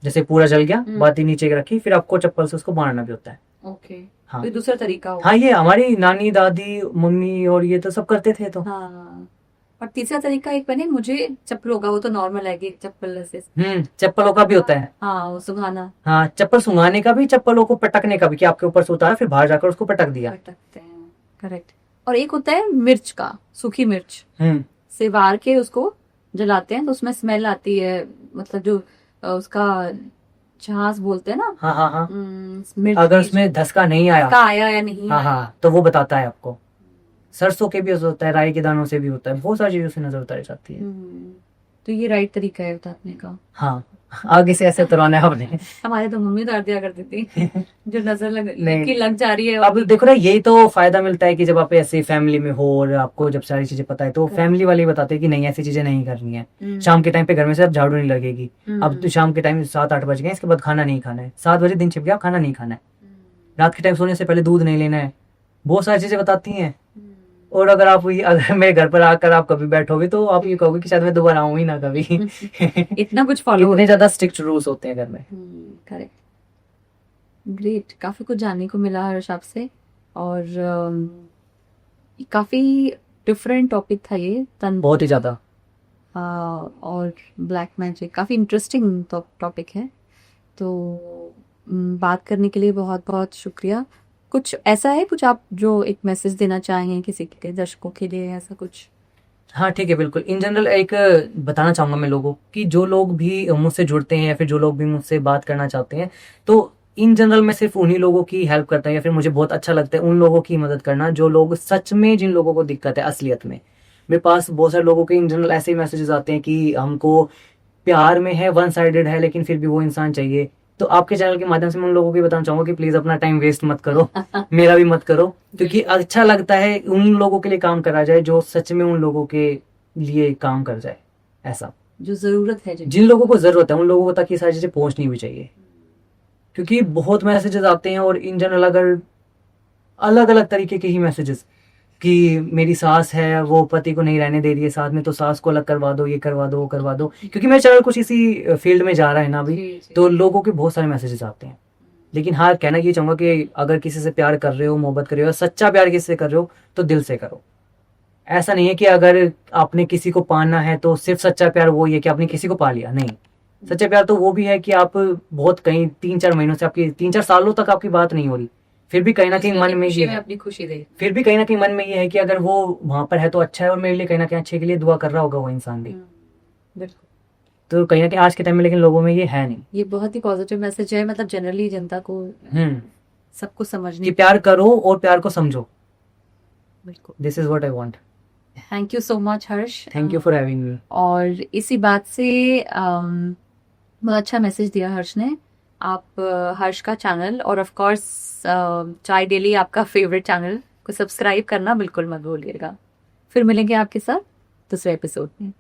जैसे पूरा जल गया, बाती नीचे रखी, फिर आपको चप्पल से उसको मारना भी होता है। ओके। हाँ, तो दूसरा तरीका होगा। हाँ, ये हमारी नानी दादी मम्मी और ये तो सब करते थे। तो हाँ, और तीसरा तरीका एक बने, मुझे चप्पल होगा, वो तो नॉर्मल है कि चप्पल से, चप्पलों का भी होता है। हाँ, वो सुखाना। हाँ, चप्पल सुंघाने का भी, चप्पलों को पटकने का भी, कि आपके ऊपर से उतारा फिर बाहर जाकर उसको पटक दिया। पटकते हैं, करेक्ट। और एक होता है मिर्च का, सूखी मिर्च से वार के उसको जलाते हैं, तो उसमें स्मेल आती है, मतलब जो उसका झांस बोलते हैं ना। हाँ हाँ हाँ, मिर्च अगर उसमें धसका नहीं आया, का आया या नहीं हाँ आया। हाँ, तो वो बताता है आपको। सरसों के भी होता है, राई के दानों से भी होता है, बहुत सारी चीजों से नजर उतारी जाती है। तो ये राइट तरीका है बताने का। हाँ, आगे से ऐसे उतरवाना है आपने। हमारे तो मम्मी उतार दिया करती थी। जो नजर नहीं, की लग जा रही है। अब देखो ना, ये तो फायदा मिलता है कि जब आप ऐसे फैमिली में हो और आपको जब सारी चीजें पता है, तो फैमिली वाले बताते हैं कि नहीं, ऐसी चीजें नहीं करनी है। शाम के टाइम पे घर में से अब झाड़ू नहीं लगेगी। अब तो शाम के टाइम 7-8 बज गए, इसके बाद खाना नहीं खाना है, 7 बजे दिन छिप गया, खाना नहीं खाना है, रात के टाइम सोने से पहले दूध नहीं लेना है, बहुत सारी चीजें बताती हैं। और अगर मेरे घर पर आकर आप कभी बैठोगे तो आप ये कहोगे कि शायद मैं दोबारा आऊं ही ना कभी। इतना कुछ फॉलो, इतने ज्यादा स्ट्रिक्ट रूल्स होते हैं घर में। करेक्ट। ग्रेट, काफी कुछ जानने को मिला हर्ष आपसे, और काफी डिफरेंट टॉपिक था ये, तंत्र बहुत ही ज़्यादा। और ब्लैक मैजिक काफ़ी इंटरेस्टिंग टॉपिक है। तो बात करने के लिए बहुत बहुत शुक्रिया। कुछ ऐसा है कुछ आप जो एक मैसेज देना चाहें किसी के दर्शकों के लिए, ऐसा कुछ? हाँ ठीक है, बिल्कुल। इन जनरल एक बताना चाहूँगा मैं लोगों कि जो लोग भी मुझसे जुड़ते हैं या फिर जो लोग भी मुझसे बात करना चाहते हैं, तो इन जनरल मैं सिर्फ उन्हीं लोगों की हेल्प करता हूँ या फिर मुझे बहुत अच्छा लगता है उन लोगों की मदद करना जो लोग सच में, जिन लोगों को दिक्कत है असलियत में। मेरे पास बहुत सारे लोगों के इन जनरल ऐसे ही मैसेजेस आते हैं कि हमको प्यार में है, वन साइडेड है, लेकिन फिर भी वो इंसान चाहिए। तो आपके चैनल के माध्यम से मैं उन लोगों को बताना चाहूंगा कि प्लीज अपना टाइम वेस्ट मत करो, मेरा भी मत करो, क्योंकि अच्छा लगता है उन लोगों के लिए काम करा जाए जो सच में उन लोगों के लिए काम कर जाए। ऐसा जो जरूरत है, जिन लोगों को जरूरत है उन लोगों को तक ये सारी चीजें पहुंचनी भी चाहिए, क्योंकि बहुत मैसेजेस आते हैं और इन जनरल अगर अलग अलग तरीके के ही मैसेजेस कि मेरी सास है वो पति को नहीं रहने दे रही है साथ में, तो सास को अलग करवा दो, ये करवा दो, वो करवा दो, क्योंकि मेरा चैनल कुछ इसी फील्ड में जा रहा है ना अभी, तो लोगों के बहुत सारे मैसेजेस आते हैं। लेकिन हाँ, कहना ये चाहूंगा कि अगर किसी से प्यार कर रहे हो, मोहब्बत कर रहे हो, सच्चा प्यार किसी से कर रहे हो तो दिल से करो। ऐसा नहीं है कि अगर आपने किसी को पाना है तो सिर्फ सच्चा प्यार वो ये कि आपने किसी को पा लिया, नहीं। सच्चा प्यार तो वो भी है कि आप बहुत कहीं 3-4 महीनों से, आपकी 3-4 सालों तक आपकी बात नहीं हो रही, फिर भी कहीं ना कहीं मन में ये है, अपनी खुशी दे, फिर भी कहीं ना कहीं मन में ये है कि अगर वो वहां पर है तो अच्छा है, और मेरे लिए कहीं ना कहीं अच्छे के लिए दुआ कर रहा होगा वो इंसान भी। बिल्कुल। तो कहीं ना कहीं आज के टाइम में लेकिन लोगों में ये है नहीं। ये बहुत ही पॉजिटिव मैसेज है, मतलब जनरली जनता को सबको समझने कि प्यार करो और प्यार को समझो। बिल्कुल। This is what I want. Thank you so much Harsh. Thank you for having me. और इसी बात से बहुत अच्छा मैसेज दिया हर्ष ने। आप हर्ष का चैनल और ऑफ कोर्स चाय डेली आपका फेवरेट चैनल को सब्सक्राइब करना बिल्कुल मत भूलिएगा। फिर मिलेंगे आपके साथ दूसरे एपिसोड में।